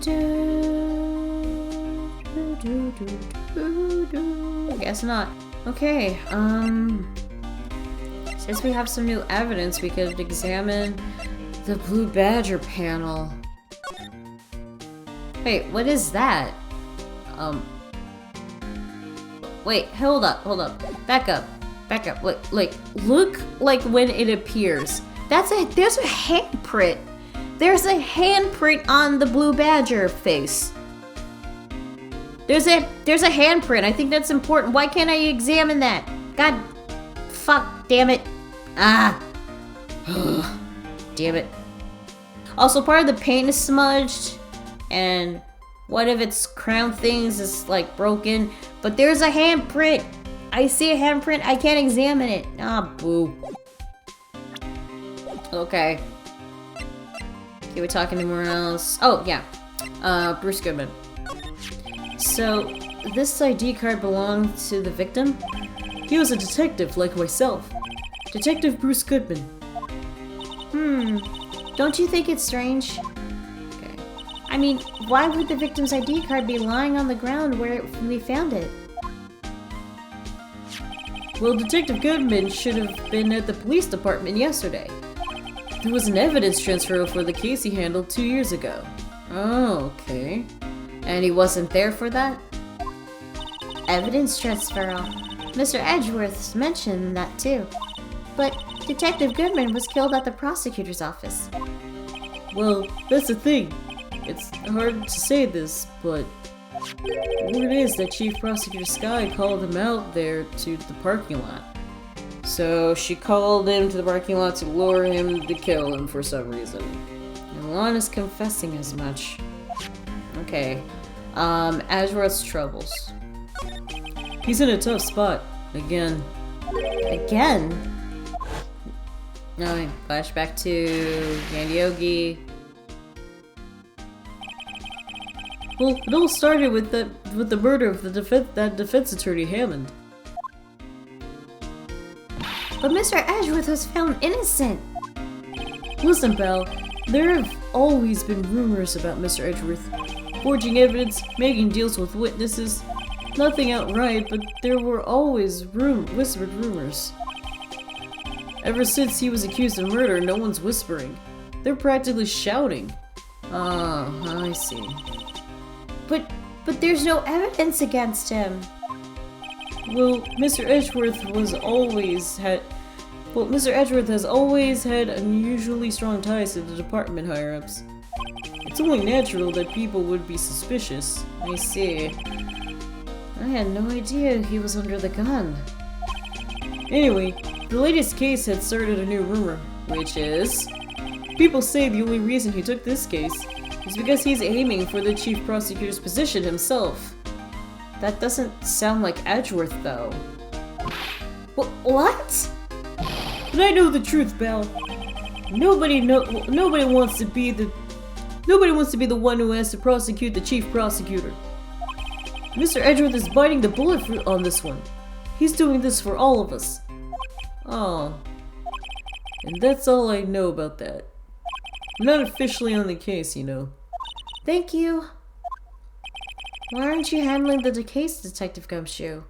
guess not. Okay, since we have some new evidence, we could examine the Blue Badger panel. Wait, what is that? Wait, hold up. Back up. Look like when it appears. There's a handprint. There's a handprint on the Blue Badger face. There's a handprint. I think that's important. Why can't I examine that? God, fuck, damn it. Damn it. Also, part of the paint is smudged, and one of its crown things is like broken. But there's a handprint. I see a handprint. I can't examine it. Ah, boo. Okay. Okay, we're talking to anyone else. Oh, yeah. Bruce Goodman. So, this ID card belonged to the victim? He was a detective like myself. Detective Bruce Goodman. Don't you think it's strange? Okay. I mean, why would the victim's ID card be lying on the ground where we found it? Well, Detective Goodman should have been at the police department yesterday. There was an evidence transfer for the case he handled 2 years ago. Oh, okay. And he wasn't there for that? Evidence transfer. Mr. Edgeworth mentioned that too. But Detective Goodman was killed at the prosecutor's office. Well, that's the thing. It's hard to say this, but word is that Chief Prosecutor Sky called him out there to the parking lot. So she called him to the parking lot to lure him to kill him for some reason. And Lana's confessing as much. Okay. Edgeworth's troubles. He's in a tough spot. Again. Again? No, flashback to Yogi. Well, it all started with the murder of that defense attorney Hammond. But Mr. Edgeworth was found innocent. Listen, pal, there have always been rumors about Mr. Edgeworth. Forging evidence, making deals with witnesses. Nothing outright, but there were always whispered rumors. Ever since he was accused of murder, no one's whispering. They're practically shouting. Oh, I see. But there's no evidence against him. Well, Mr. Edgeworth has always had unusually strong ties to the department higher-ups. It's only natural that people would be suspicious. I see. I had no idea he was under the gun. Anyway, the latest case had started a new rumor, which is... People say the only reason he took this case is because he's aiming for the chief prosecutor's position himself. That doesn't sound like Edgeworth, though. What? But I know the truth, Belle. Nobody wants to be the one who has to prosecute the chief prosecutor. Mr. Edgeworth is biting the bullet on this one. He's doing this for all of us. Oh. And that's all I know about that. I'm not officially on the case, you know. Thank you. Why aren't you handling the case, Detective Gumshoe?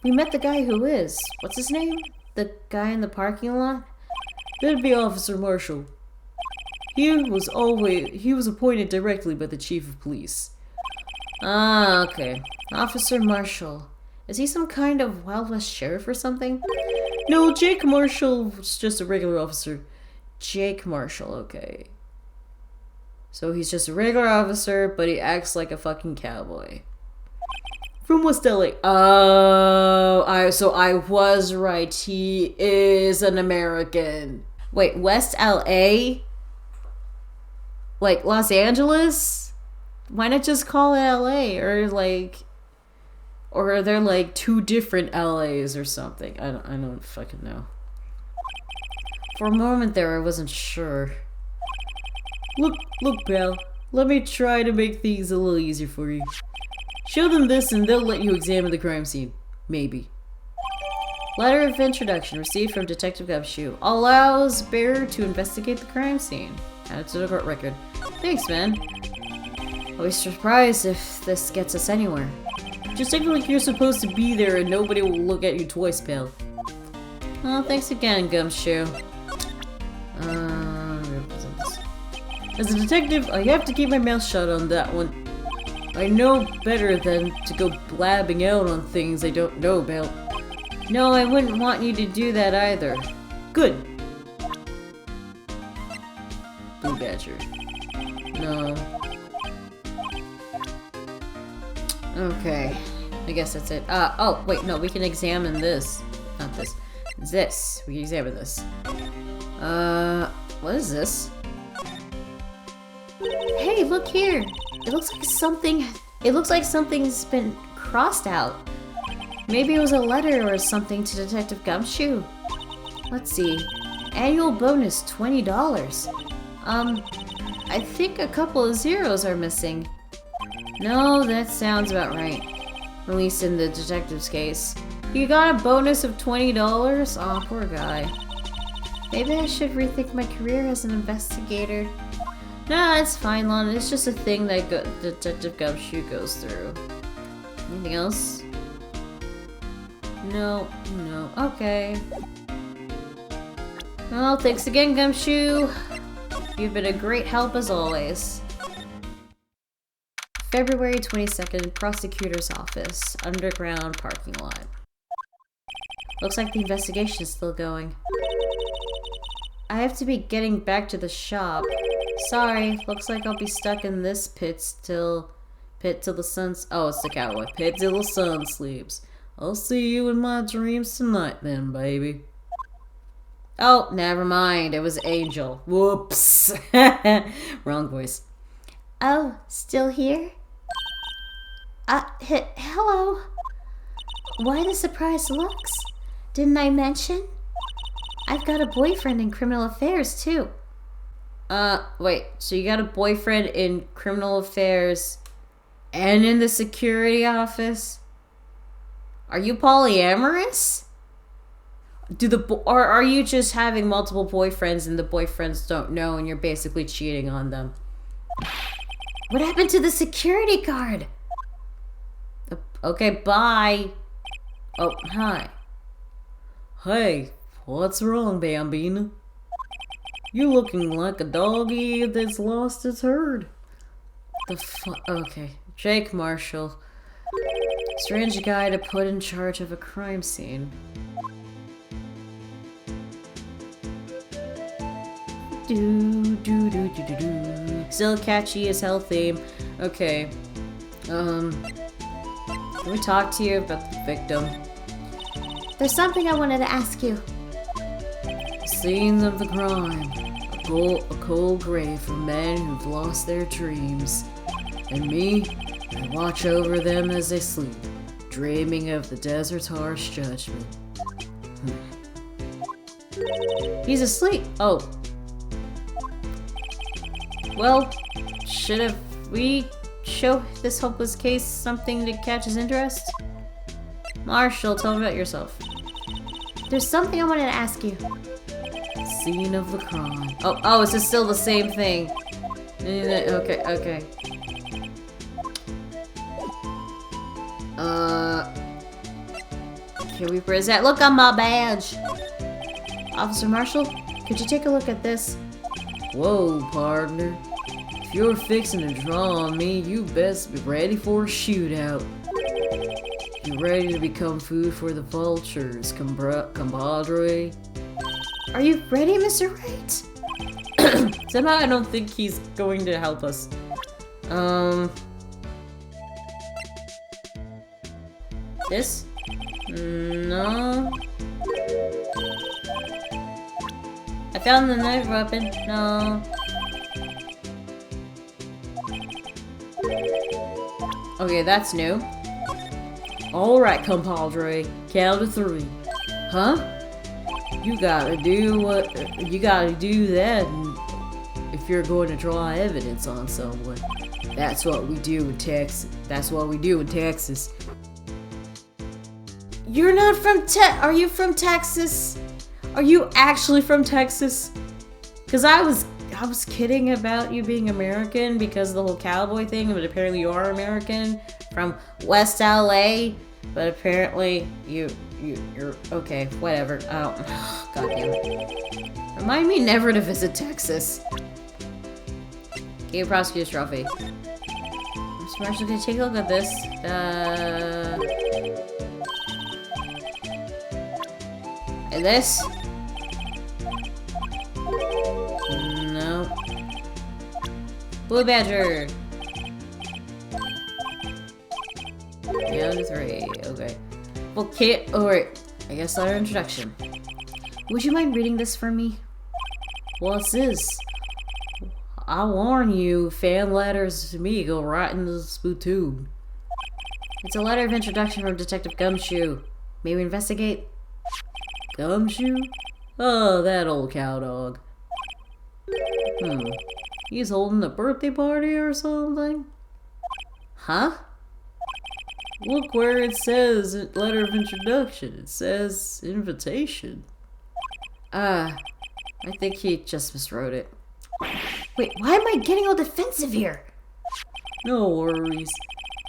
We met the guy who is. What's his name? The guy in the parking lot? That'd be Officer Marshall. He was appointed directly by the chief of police. Ah, okay. Officer Marshall. Is he some kind of Wild West sheriff or something? No, Jake Marshall's just a regular officer. Jake Marshall, okay. So he's just a regular officer, but he acts like a fucking cowboy. From West LA. Oh, so I was right. He is an American. Wait, West LA? Like Los Angeles? Why not just call it LA? Or are there like two different LAs or something? I don't fucking know. For a moment there, I wasn't sure. Look, pal. Let me try to make things a little easier for you. Show them this and they'll let you examine the crime scene. Maybe. Letter of introduction received from Detective Gumshoe. Allows bearer to investigate the crime scene. Added to the court record. Thanks, man. I'll be surprised if this gets us anywhere. Just act like you're supposed to be there and nobody will look at you twice, pal. Oh, thanks again, Gumshoe. As a detective, I have to keep my mouth shut on that one. I know better than to go blabbing out on things I don't know about. No, I wouldn't want you to do that either. Good. Blue Badger. No. Okay. I guess that's it. Oh, wait, no, we can examine this. Not this. This. We can examine this. What is this? Hey, look here. It looks like something's been crossed out. Maybe it was a letter or something to Detective Gumshoe. Let's see. Annual bonus $20. I think a couple of zeros are missing. No, that sounds about right. At least in the detective's case. You got a bonus of $20? Aw, poor guy. Maybe I should rethink my career as an investigator. Nah, it's fine, Lana. It's just a thing that Detective Gumshoe goes through. Anything else? No. Okay. Well, thanks again, Gumshoe. You've been a great help as always. February 22nd, Prosecutor's Office, underground parking lot. Looks like the investigation is still going. I have to be getting back to the shop. Sorry, looks like I'll be stuck in this pit till the sun's— oh, it's the cowboy. Pit till the sun sleeps. I'll see you in my dreams tonight then, baby. Oh, never mind. It was Angel. Whoops. Wrong voice. Oh, still here? Hello? Why the surprised looks? Didn't I mention? I've got a boyfriend in criminal affairs, too. Wait. So you got a boyfriend in criminal affairs and in the security office? Are you polyamorous? Or are you just having multiple boyfriends and the boyfriends don't know and you're basically cheating on them? What happened to the security guard? Okay, bye. Oh, hi. Hey, what's wrong, Bambina? You looking like a doggy that's lost its herd. Okay. Jake Marshall. Strange guy to put in charge of a crime scene. Still catchy as hell theme. Okay. Can we talk to you about the victim? There's something I wanted to ask you. Scene of the crime. A cold grave for men who've lost their dreams. And me, I watch over them as they sleep, dreaming of the desert's harsh judgment. He's asleep. Oh. Well, should we show this hopeless case something to catch his interest? Marshall, tell me about yourself. There's something I wanted to ask you. Scene of the crime. Oh, is this still the same thing? Okay. Can we present? Look on my badge! Officer Marshall, could you take a look at this? Whoa, partner. If you're fixing to draw on me, you best be ready for a shootout. You ready to become food for the vultures, compadre? Are you ready, Mr. Wright? Somehow I don't think he's going to help us. This? No. I found the knife weapon. No. Okay, that's new. Alright, compadre. Count to 3. Huh? You gotta do that if you're going to draw evidence on someone. That's what we do in Texas. You're not from Are you from Texas? Are you actually from Texas? Because I was kidding about you being American because of the whole cowboy thing, but apparently you are American from West LA. But apparently you're okay, whatever. Oh, goddamn. Remind me never to visit Texas. Okay, prosecutor's trophy. Mr. Marshall, can you take a look at this? And this? No. Blue Badger. Down to 3. Okay. Okay. Alright. I guess our introduction. Would you mind reading this for me? What's this? I warn you, fan letters to me go right into the spittoon. It's a letter of introduction from Detective Gumshoe. May we investigate? Gumshoe? Oh, that old cowdog. He's holding a birthday party or something? Huh? Look where it says letter of introduction. It says invitation. I think he just miswrote it. Wait, why am I getting all defensive here? No worries.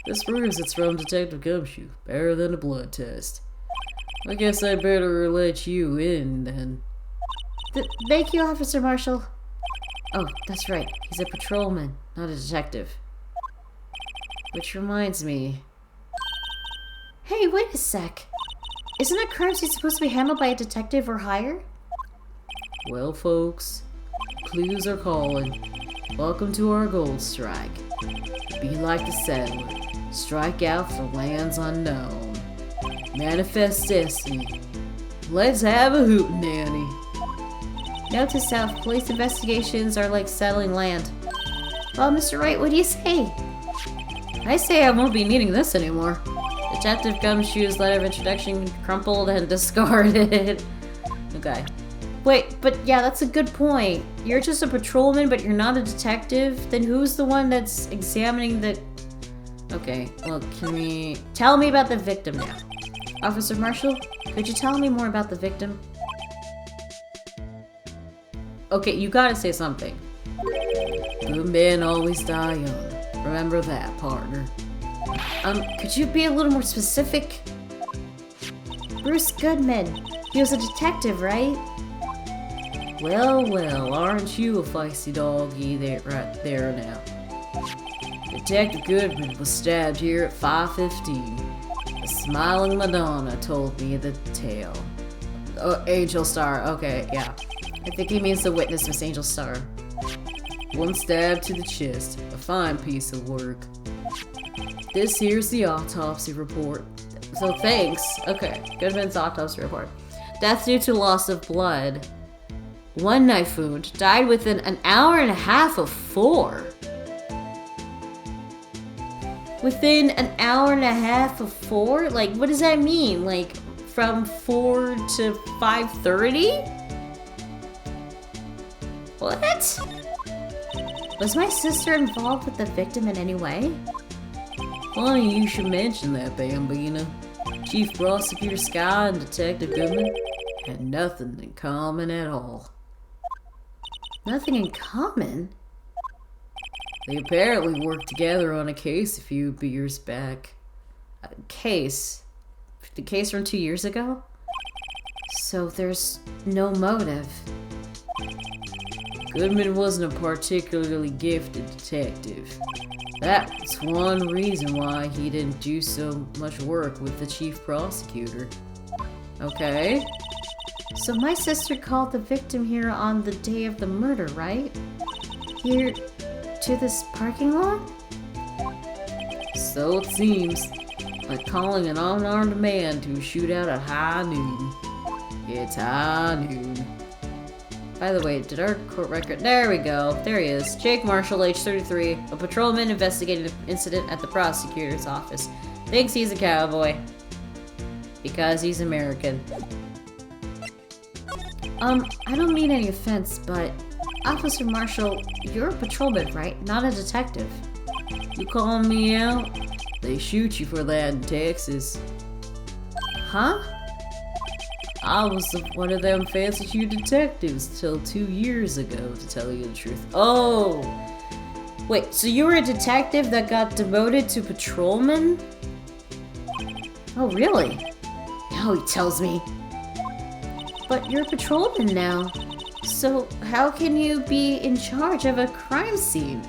This proves it's from Detective Gumshoe. Better than a blood test. I guess I better let you in then. Thank you, Officer Marshall. Oh, that's right. He's a patrolman, not a detective. Which reminds me... Hey, wait a sec. Isn't a crime scene supposed to be handled by a detective or higher? Well, folks, clues are calling. Welcome to our gold strike. Be like the settler. Strike out for lands unknown. Manifest destiny. Let's have a hootenanny. Note to self, police investigations are like settling land. Well, Mr. Wright, what do you say? I say I won't be needing this anymore. Detective Gumshoe's letter of introduction crumpled and discarded. Okay. Wait, but yeah, that's a good point. You're just a patrolman, but you're not a detective? Then who's the one that's examining the... Okay, well, can we... Tell me about the victim now. Officer Marshall, could you tell me more about the victim? Okay, you gotta say something. Good men always die young. Remember that, partner. Could you be a little more specific? Bruce Goodman. He was a detective, right? Well, well, aren't you a feisty doggy right there now? Detective Goodman was stabbed here at 5:15. A smiling Madonna told me the tale. Oh, Angel Star, okay, yeah. I think he means the witness, Miss Angel Star. One stab to the chest. A fine piece of work. This here's the autopsy report. So thanks. Okay, Goodman's autopsy report. Death due to loss of blood. One knife wound. Died within an hour and a half of 4. Within an hour and a half of 4? Like, what does that mean? Like, from 4 to 5:30? What? Was my sister involved with the victim in any way? Funny you should mention that, Bambina. Chief Prosecutor Sky and Detective Goodman had nothing in common at all. Nothing in common? They apparently worked together on a case a few years back. A case? The case from 2 years ago? So there's no motive. Goodman wasn't a particularly gifted detective. That's one reason why he didn't do so much work with the chief prosecutor. Okay. So my sister called the victim here on the day of the murder, right? Here to this parking lot? So it seems. Like calling an unarmed man to shoot out at high noon. It's high noon. By the way, did our court record... There we go. There he is. Jake Marshall, age 33. A patrolman investigating the incident at the prosecutor's office. Thinks he's a cowboy. Because he's American. I don't mean any offense, but... Officer Marshall, you're a patrolman, right? Not a detective. You calling me out? They shoot you for that in Texas. Huh? I was one of them fancy few detectives till 2 years ago, to tell you the truth. Oh! Wait, so you were a detective that got demoted to patrolman? Oh, really? Now he tells me. But you're a patrolman now. So how can you be in charge of a crime scene?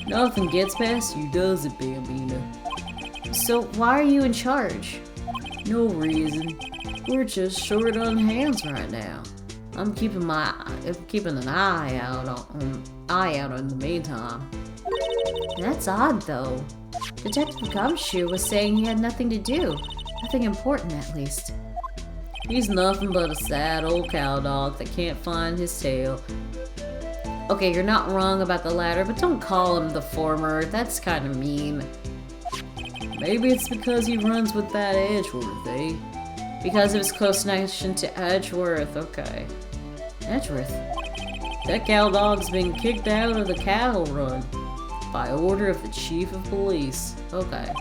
Nothing gets past you, does it, Bambina? So why are you in charge? No reason. We're just short on hands right now. I'm keeping an eye out in the meantime. That's odd, though. Detective Gumshoe was saying he had nothing to do. Nothing important, at least. He's nothing but a sad old cowdog that can't find his tail. Okay, you're not wrong about the latter, but don't call him the former. That's kind of mean. Maybe it's because he runs with that Edgeworth, eh? Because of his close connection to Edgeworth. Okay. Edgeworth? That cow dog's been kicked out of the cattle run by order of the chief of police. Okay.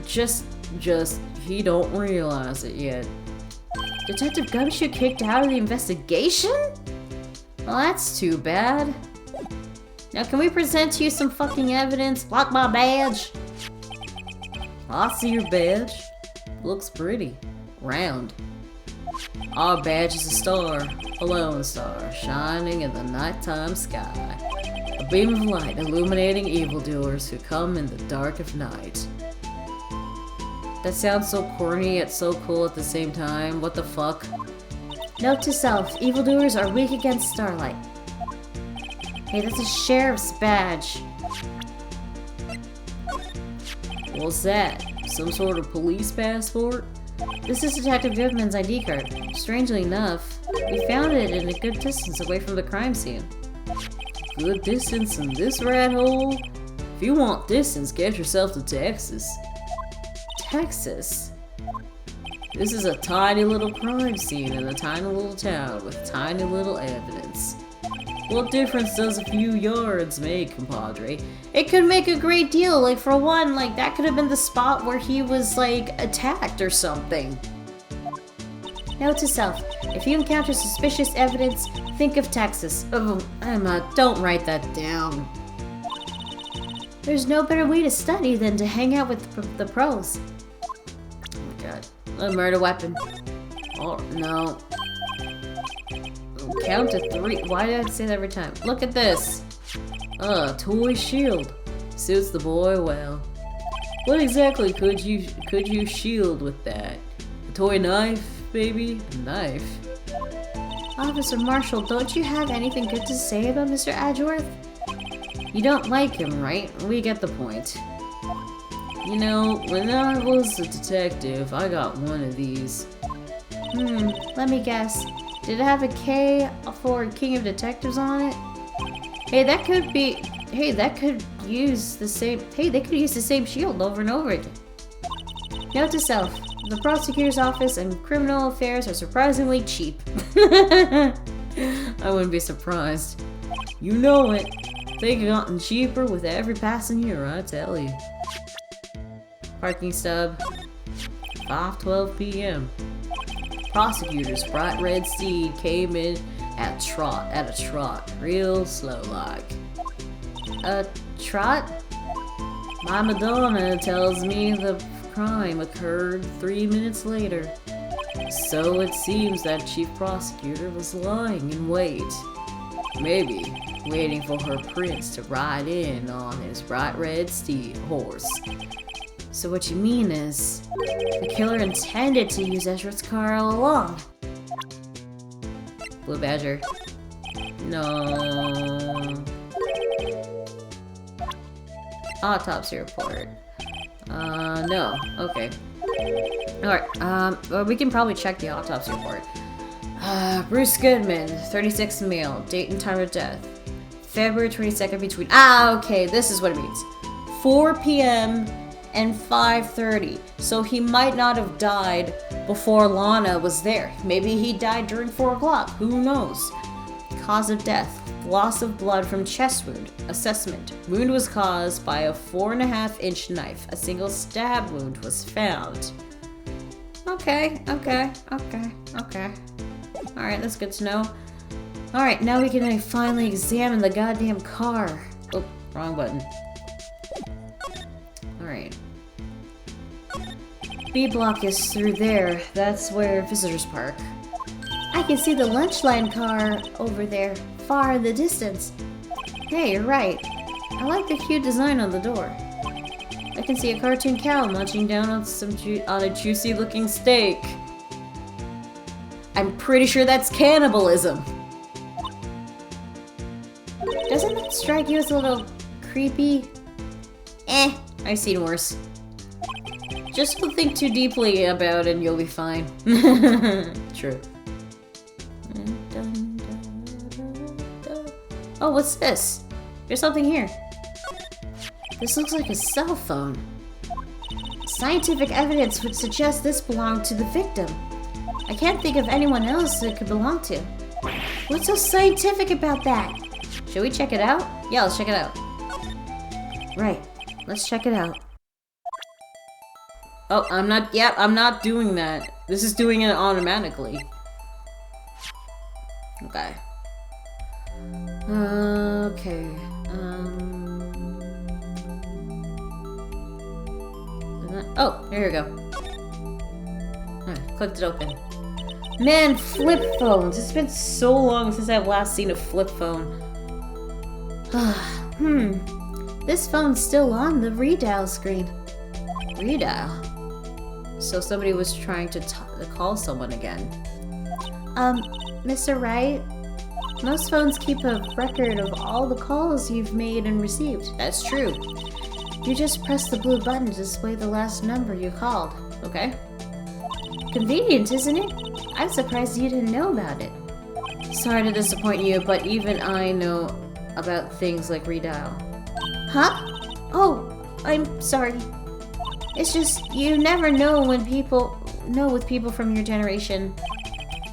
Just, he don't realize it yet. Detective Gumshoe kicked out of the investigation? Well, that's too bad. Now, can we present to you some fucking evidence? Like my badge? I see your badge. Looks pretty. Round. Our badge is a star. A lone star, shining in the nighttime sky. A beam of light illuminating evildoers who come in the dark of night. That sounds so corny yet so cool at the same time. What the fuck? Note to self, evildoers are weak against starlight. Hey, that's a sheriff's badge. What's that? Some sort of police passport? This is Detective Goodman's ID card. Strangely enough, we found it in a good distance away from the crime scene. Good distance in this rat hole? If you want distance, get yourself to Texas. Texas? This is a tiny little crime scene in a tiny little town with tiny little evidence. What difference does a few yards make, compadre? It could make a great deal. Like, for one, like, that could have been the spot where he was, like, attacked or something. Note to self, if you encounter suspicious evidence, think of Texas. Oh, Emma, don't write that down. There's no better way to study than to hang out with the pros. Oh my god. A murder weapon. Oh, no. Count to 3. Why did I say that every time? Look at this. Toy shield. Suits the boy well. What exactly could you shield with that? A toy knife, baby? A knife? Officer Marshall, don't you have anything good to say about Mr. Edgeworth? You don't like him, right? We get the point. You know, when I was a detective, I got one of these. Let me guess. Did it have a K for King of Detectives on it? Hey, that could be... Hey, that could use the same... Hey, they could use the same shield over and over again. Note to self. The prosecutor's office and criminal affairs are surprisingly cheap. I wouldn't be surprised. You know it. They've gotten cheaper with every passing year, I tell you. Parking stub. 5:12 p.m. Prosecutors' bright red steed came in at a trot, real slow like. A trot? My Madonna tells me the crime occurred 3 minutes later. So it seems that Chief Prosecutor was lying in wait. Maybe waiting for her prince to ride in on his bright red steed horse. So what you mean is, the killer intended to use Edgeworth's car all along. Blue Badger. No. Autopsy report. No. Okay. Alright, well, we can probably check the autopsy report. Bruce Goodman, 36 male, date and time of death. February 22nd between... okay, this is what it means. 4 p.m. and 5:30. So he might not have died before Lana was there. Maybe he died during 4 o'clock. Who knows? Cause of death. Loss of blood from chest wound. Assessment. Wound was caused by a 4.5-inch knife. A single stab wound was found. Okay. Alright, that's good to know. Alright, now we can finally examine the goddamn car. Oh, wrong button. Alright. B block is through there. That's where visitors park. I can see the lunch line car over there, far in the distance. Hey, you're right. I like the cute design on the door. I can see a cartoon cow munching down on a juicy looking steak. I'm pretty sure that's cannibalism. Doesn't that strike you as a little creepy? I've seen worse. Just don't think too deeply about it and you'll be fine. True. Oh, what's this? There's something here. This looks like a cell phone. Scientific evidence would suggest this belonged to the victim. I can't think of anyone else it could belong to. What's so scientific about that? Should we check it out? Yeah, let's check it out. Right, let's check it out. Oh, I'm not doing that. This is doing it automatically. Okay. Okay. Oh, here we go. Alright, clicked it open. Man, flip phones. It's been so long since I've last seen a flip phone. This phone's still on the redial screen. Redial? So somebody was trying to call someone again. Mr. Wright? Most phones keep a record of all the calls you've made and received. That's true. You just press the blue button to display the last number you called. Okay. Convenient, isn't it? I'm surprised you didn't know about it. Sorry to disappoint you, but even I know about things like redial. Huh? Oh, I'm sorry. It's just, you never know when people know with people from your generation.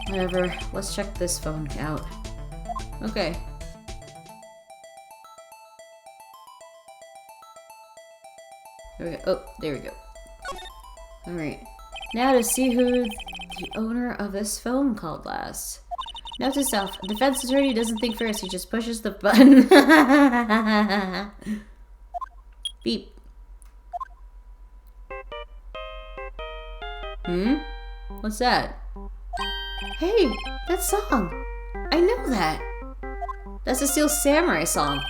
Whatever, let's check this phone out. Okay. There we go. Oh, there we go. Alright. Now to see who the owner of this phone called last. Note to self, a defense attorney doesn't think first, he just pushes the button. Beep. What's that? Hey, that song. I know that. That's a Steel Samurai song.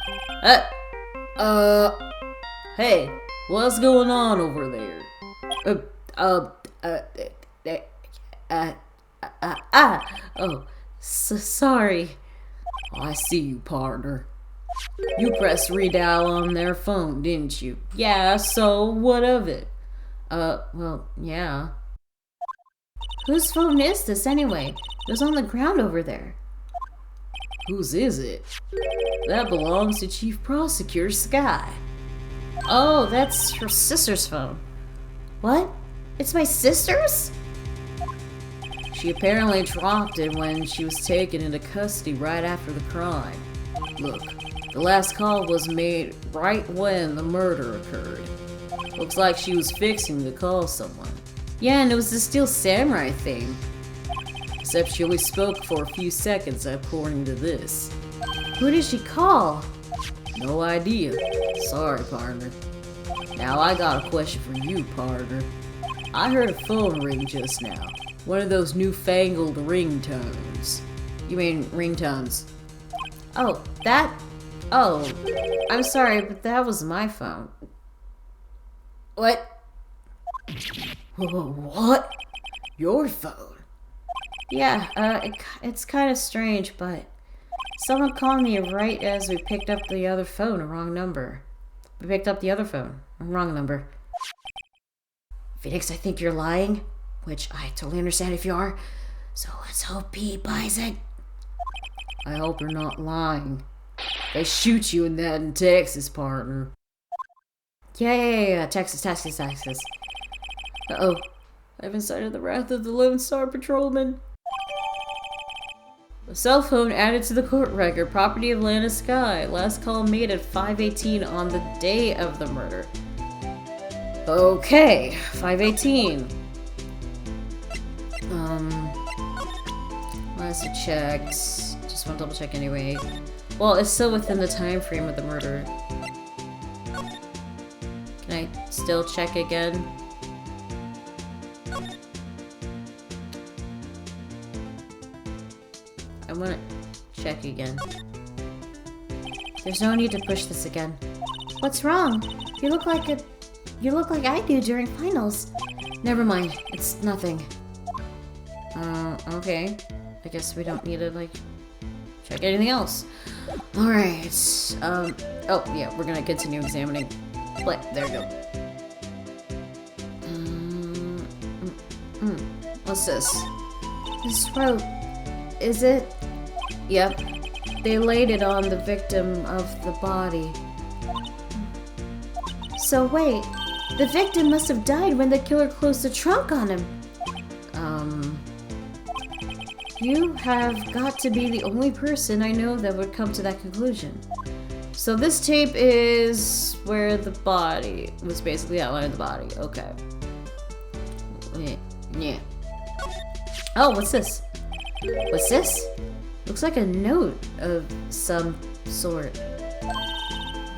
Hey, what's going on over there? Sorry. Oh, I see you, partner. You pressed redial on their phone, didn't you? Yeah, so what of it? Well, yeah. Whose phone is this anyway? It was on the ground over there. Whose is it? That belongs to Chief Prosecutor Sky. Oh, that's her sister's phone. What? It's my sister's? She apparently dropped it when she was taken into custody right after the crime. Look, the last call was made right when the murder occurred. Looks like she was fixing to call someone. Yeah, and it was the Steel Samurai thing. Except she only spoke for a few seconds according to this. Who did she call? No idea. Sorry, partner. Now I got a question for you, partner. I heard a phone ring just now. One of those newfangled ringtones. You mean ringtones? Oh, that? Oh, I'm sorry, but that was my phone. What? What? Your phone? Yeah, it's kind of strange, but someone called me right as we picked up the other phone, a wrong number. We picked up the other phone, a wrong number. Phoenix, I think you're lying, which I totally understand if you are, so let's hope he buys it. I hope you're not lying. They shoot you in Texas, partner. Yeah, Texas. Uh-oh. I've incited the wrath of the Lone Star Patrolman. A cell phone added to the court record, property of Lana Sky. Last call made at 5:18 on the day of the murder. Okay, 5:18. Last I checked. Just want to double check anyway. Well, it's still within the time frame of the murder. Can I still check again? I want to check again. There's no need to push this again. What's wrong? You look like I do during finals. Never mind. It's nothing. Okay. I guess we don't need to, like, check anything else. Alright. Oh, yeah, we're gonna continue examining. Play. There we go. What's this? This rope. Is it? Yep. They laid it on the victim of the body. So wait, The victim must have died when the killer closed the trunk on him. You have got to be the only person I know that would come to that conclusion. So this tape is where the body was basically outlining the body. Okay. Yeah. Oh, what's this? What's this? Looks like a note of some sort.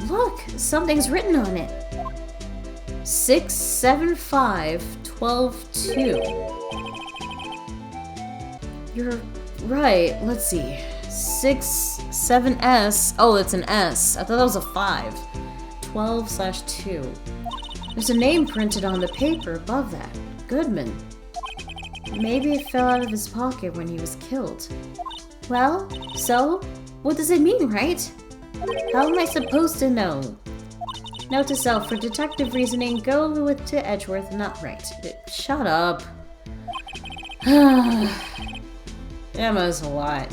Look, something's written on it. 675-12-2. You're right. Let's see. 7S. Oh, it's an S. I thought that was a 5. 12/2. There's a name printed on the paper above that. Goodman. Maybe it fell out of his pocket when he was killed. Well, so? What does it mean, Wright? How am I supposed to know? Note to self, for detective reasoning, go to Edgeworth, not Wright. Shut up. Emma's a lot.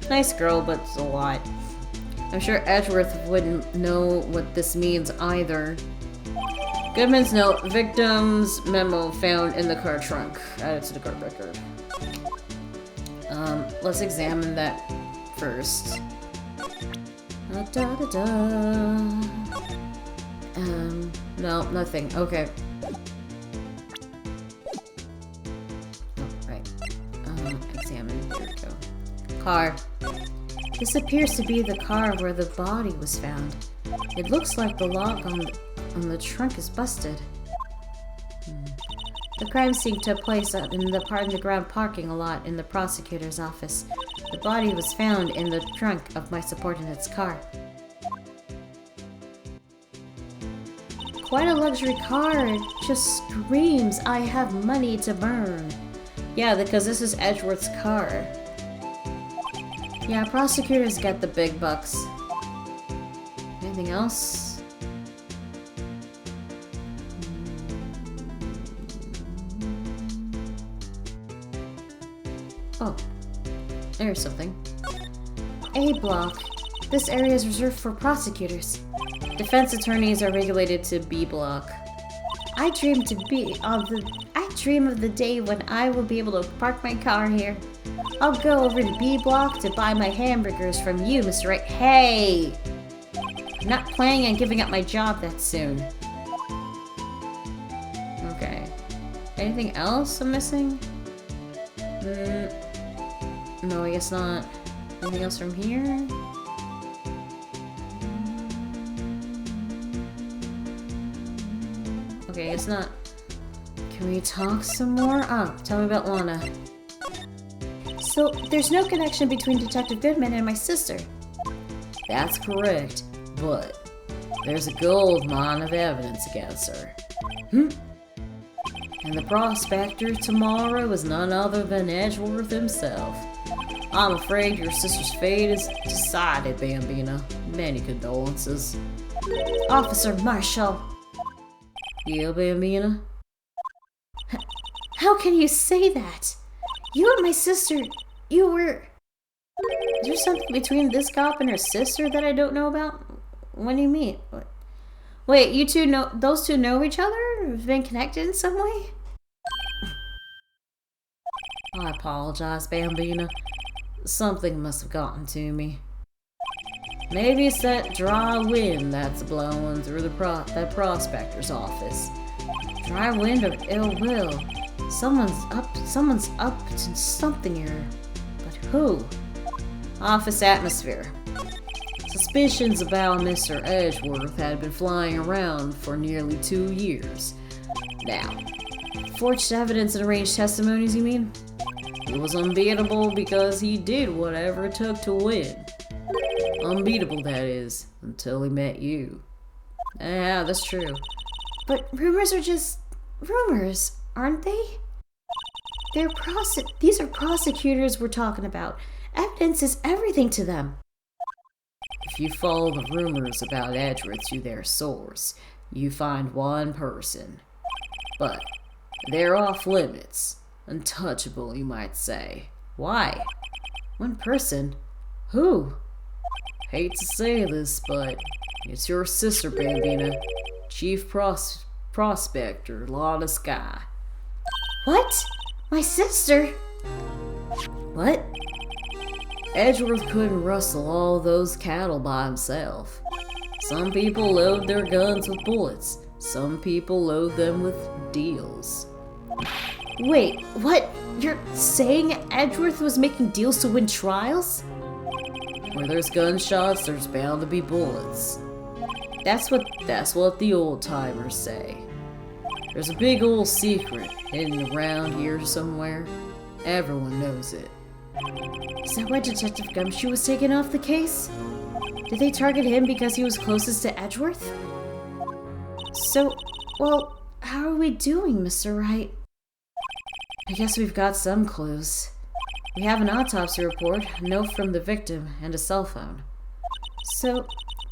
Nice girl, but it's a lot. I'm sure Edgeworth wouldn't know what this means either. Goodman's note, victim's memo found in the car trunk. Added to the car record. Let's examine that first. No, nothing. Okay. Oh, right. Examine. Here we go. Car. This appears to be the car where the body was found. It looks like the lock on the trunk is busted. The crime scene took place in the underground parking lot in the prosecutor's office. The body was found in the trunk of my subordinate's car. Quite a luxury car. It just screams, I have money to burn. Yeah, because this is Edgeworth's car. Yeah, prosecutors get the big bucks. Anything else? Oh, there's something. A block. This area is reserved for prosecutors. Defense attorneys are regulated to B block. I dream of the day when I will be able to park my car here. I'll go over to B block to buy my hamburgers from you, Mr. Wright. Hey! I'm not planning on giving up my job that soon. Okay. Anything else I'm missing? No, I guess not. Anything else from here? Okay, it's not. Can we talk some more? Oh, tell me about Lana. So, there's no connection between Detective Goodman and my sister. That's correct, but there's a gold mine of evidence against her. And the prospector tomorrow is none other than Edgeworth himself. I'm afraid your sister's fate is decided, Bambina. Many condolences. Officer Marshall. Yeah, Bambina? How can you say that? You and my sister, you were... Is there something between this cop and her sister that I don't know about? What do you mean? Wait, you two know... Those two know each other? Have been connected in some way? I apologize, Bambina. Something must have gotten to me. Maybe it's that dry wind that's blowing through that prospector's office. Dry wind of ill will. Someone's up to something here. But who? Office atmosphere. Suspicions about Mr. Edgeworth had been flying around for nearly 2 years. Now, forged evidence and arranged testimonies, you mean? He was unbeatable because he did whatever it took to win. Unbeatable, that is, until he met you. Yeah, that's true. But rumors are just rumors, aren't they? These are prosecutors we're talking about. Evidence is everything to them. If you follow the rumors about Edgeworth to their source, you find one person. But they're off limits. Untouchable, you might say. Why? One person? Who? Hate to say this, but it's your sister, Bambina. Chief prospector, Lana Sky. What? My sister? What? Edgeworth couldn't rustle all those cattle by himself. Some people load their guns with bullets. Some people load them with deals. Wait, what? You're saying Edgeworth was making deals to win trials? Where there's gunshots, there's bound to be bullets. That's what the old timers say. There's a big old secret hidden around here somewhere. Everyone knows it. Is that why Detective Gumshoe was taken off the case? Did they target him because he was closest to Edgeworth? So, well, how are we doing, Mr. Wright? I guess we've got some clues. We have an autopsy report, a note from the victim, and a cell phone. So,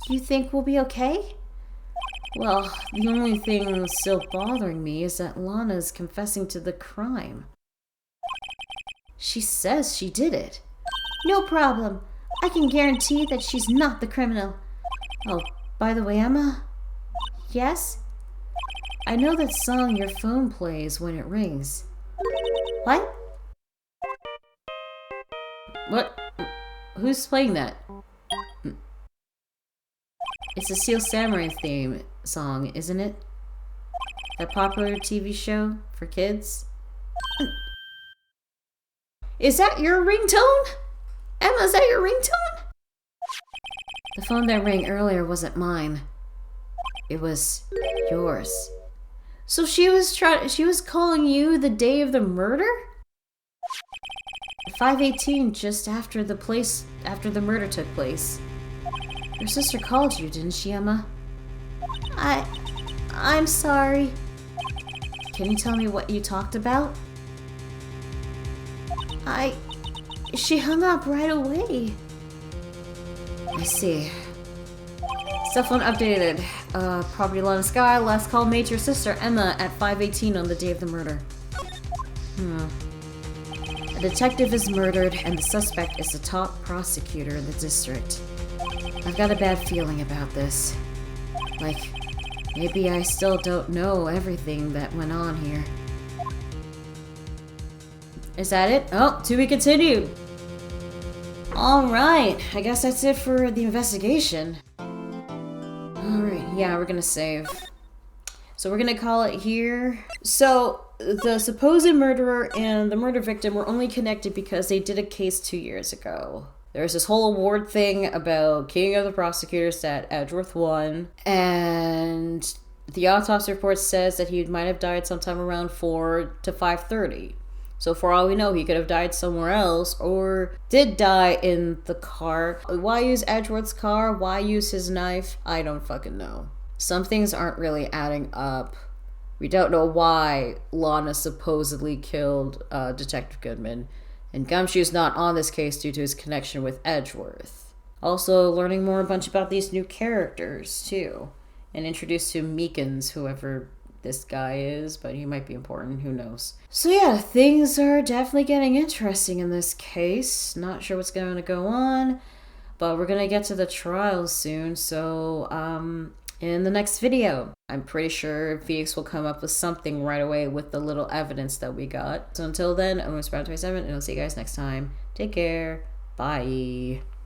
you think we'll be okay? Well, the only thing still bothering me is that Lana's confessing to the crime. She says she did it. No problem. I can guarantee that she's not the criminal. Oh, by the way, Emma? Yes? I know that song your phone plays when it rings. What? What? Who's playing that? It's a Steel Samurai theme song, isn't it? That popular TV show for kids? Is that your ringtone? Emma, is that your ringtone? The phone that rang earlier wasn't mine. It was yours. So she was calling you the day of the murder? 5:18, just after the murder took place. Your sister called you, didn't she, Emma? I'm sorry. Can you tell me what you talked about? She hung up right away. I see. Cell phone updated. Property Lana Sky, last call made to your sister Emma at 5:18 on the day of the murder. A detective is murdered and the suspect is the top prosecutor in the district. I've got a bad feeling about this. Like, maybe I still don't know everything that went on here. Is that it? Oh, to be continued. Alright, I guess that's it for the investigation. Alright, yeah, we're gonna save. So we're gonna call it here. So, the supposed murderer and the murder victim were only connected because they did a case 2 years ago. There's this whole award thing about King of the Prosecutors that Edgeworth won, and the autopsy report says that he might have died sometime around 4 to 5:30. So for all we know, he could have died somewhere else or did die in the car. Why use Edgeworth's car? Why use his knife? I don't fucking know. Some things aren't really adding up. We don't know why Lana supposedly killed Detective Goodman. And Gumshoe's not on this case due to his connection with Edgeworth. Also, learning more a bunch about these new characters, too. And introduced to Meekins, whoever this guy is, but he might be important, who knows. So yeah, things are definitely getting interesting in this case. Not sure what's going to go on, but we're going to get to the trial soon, so in the next video, I'm pretty sure Felix will come up with something right away with the little evidence that we got. So until then, I'm Sprout27, and I'll see you guys next time. Take care. Bye.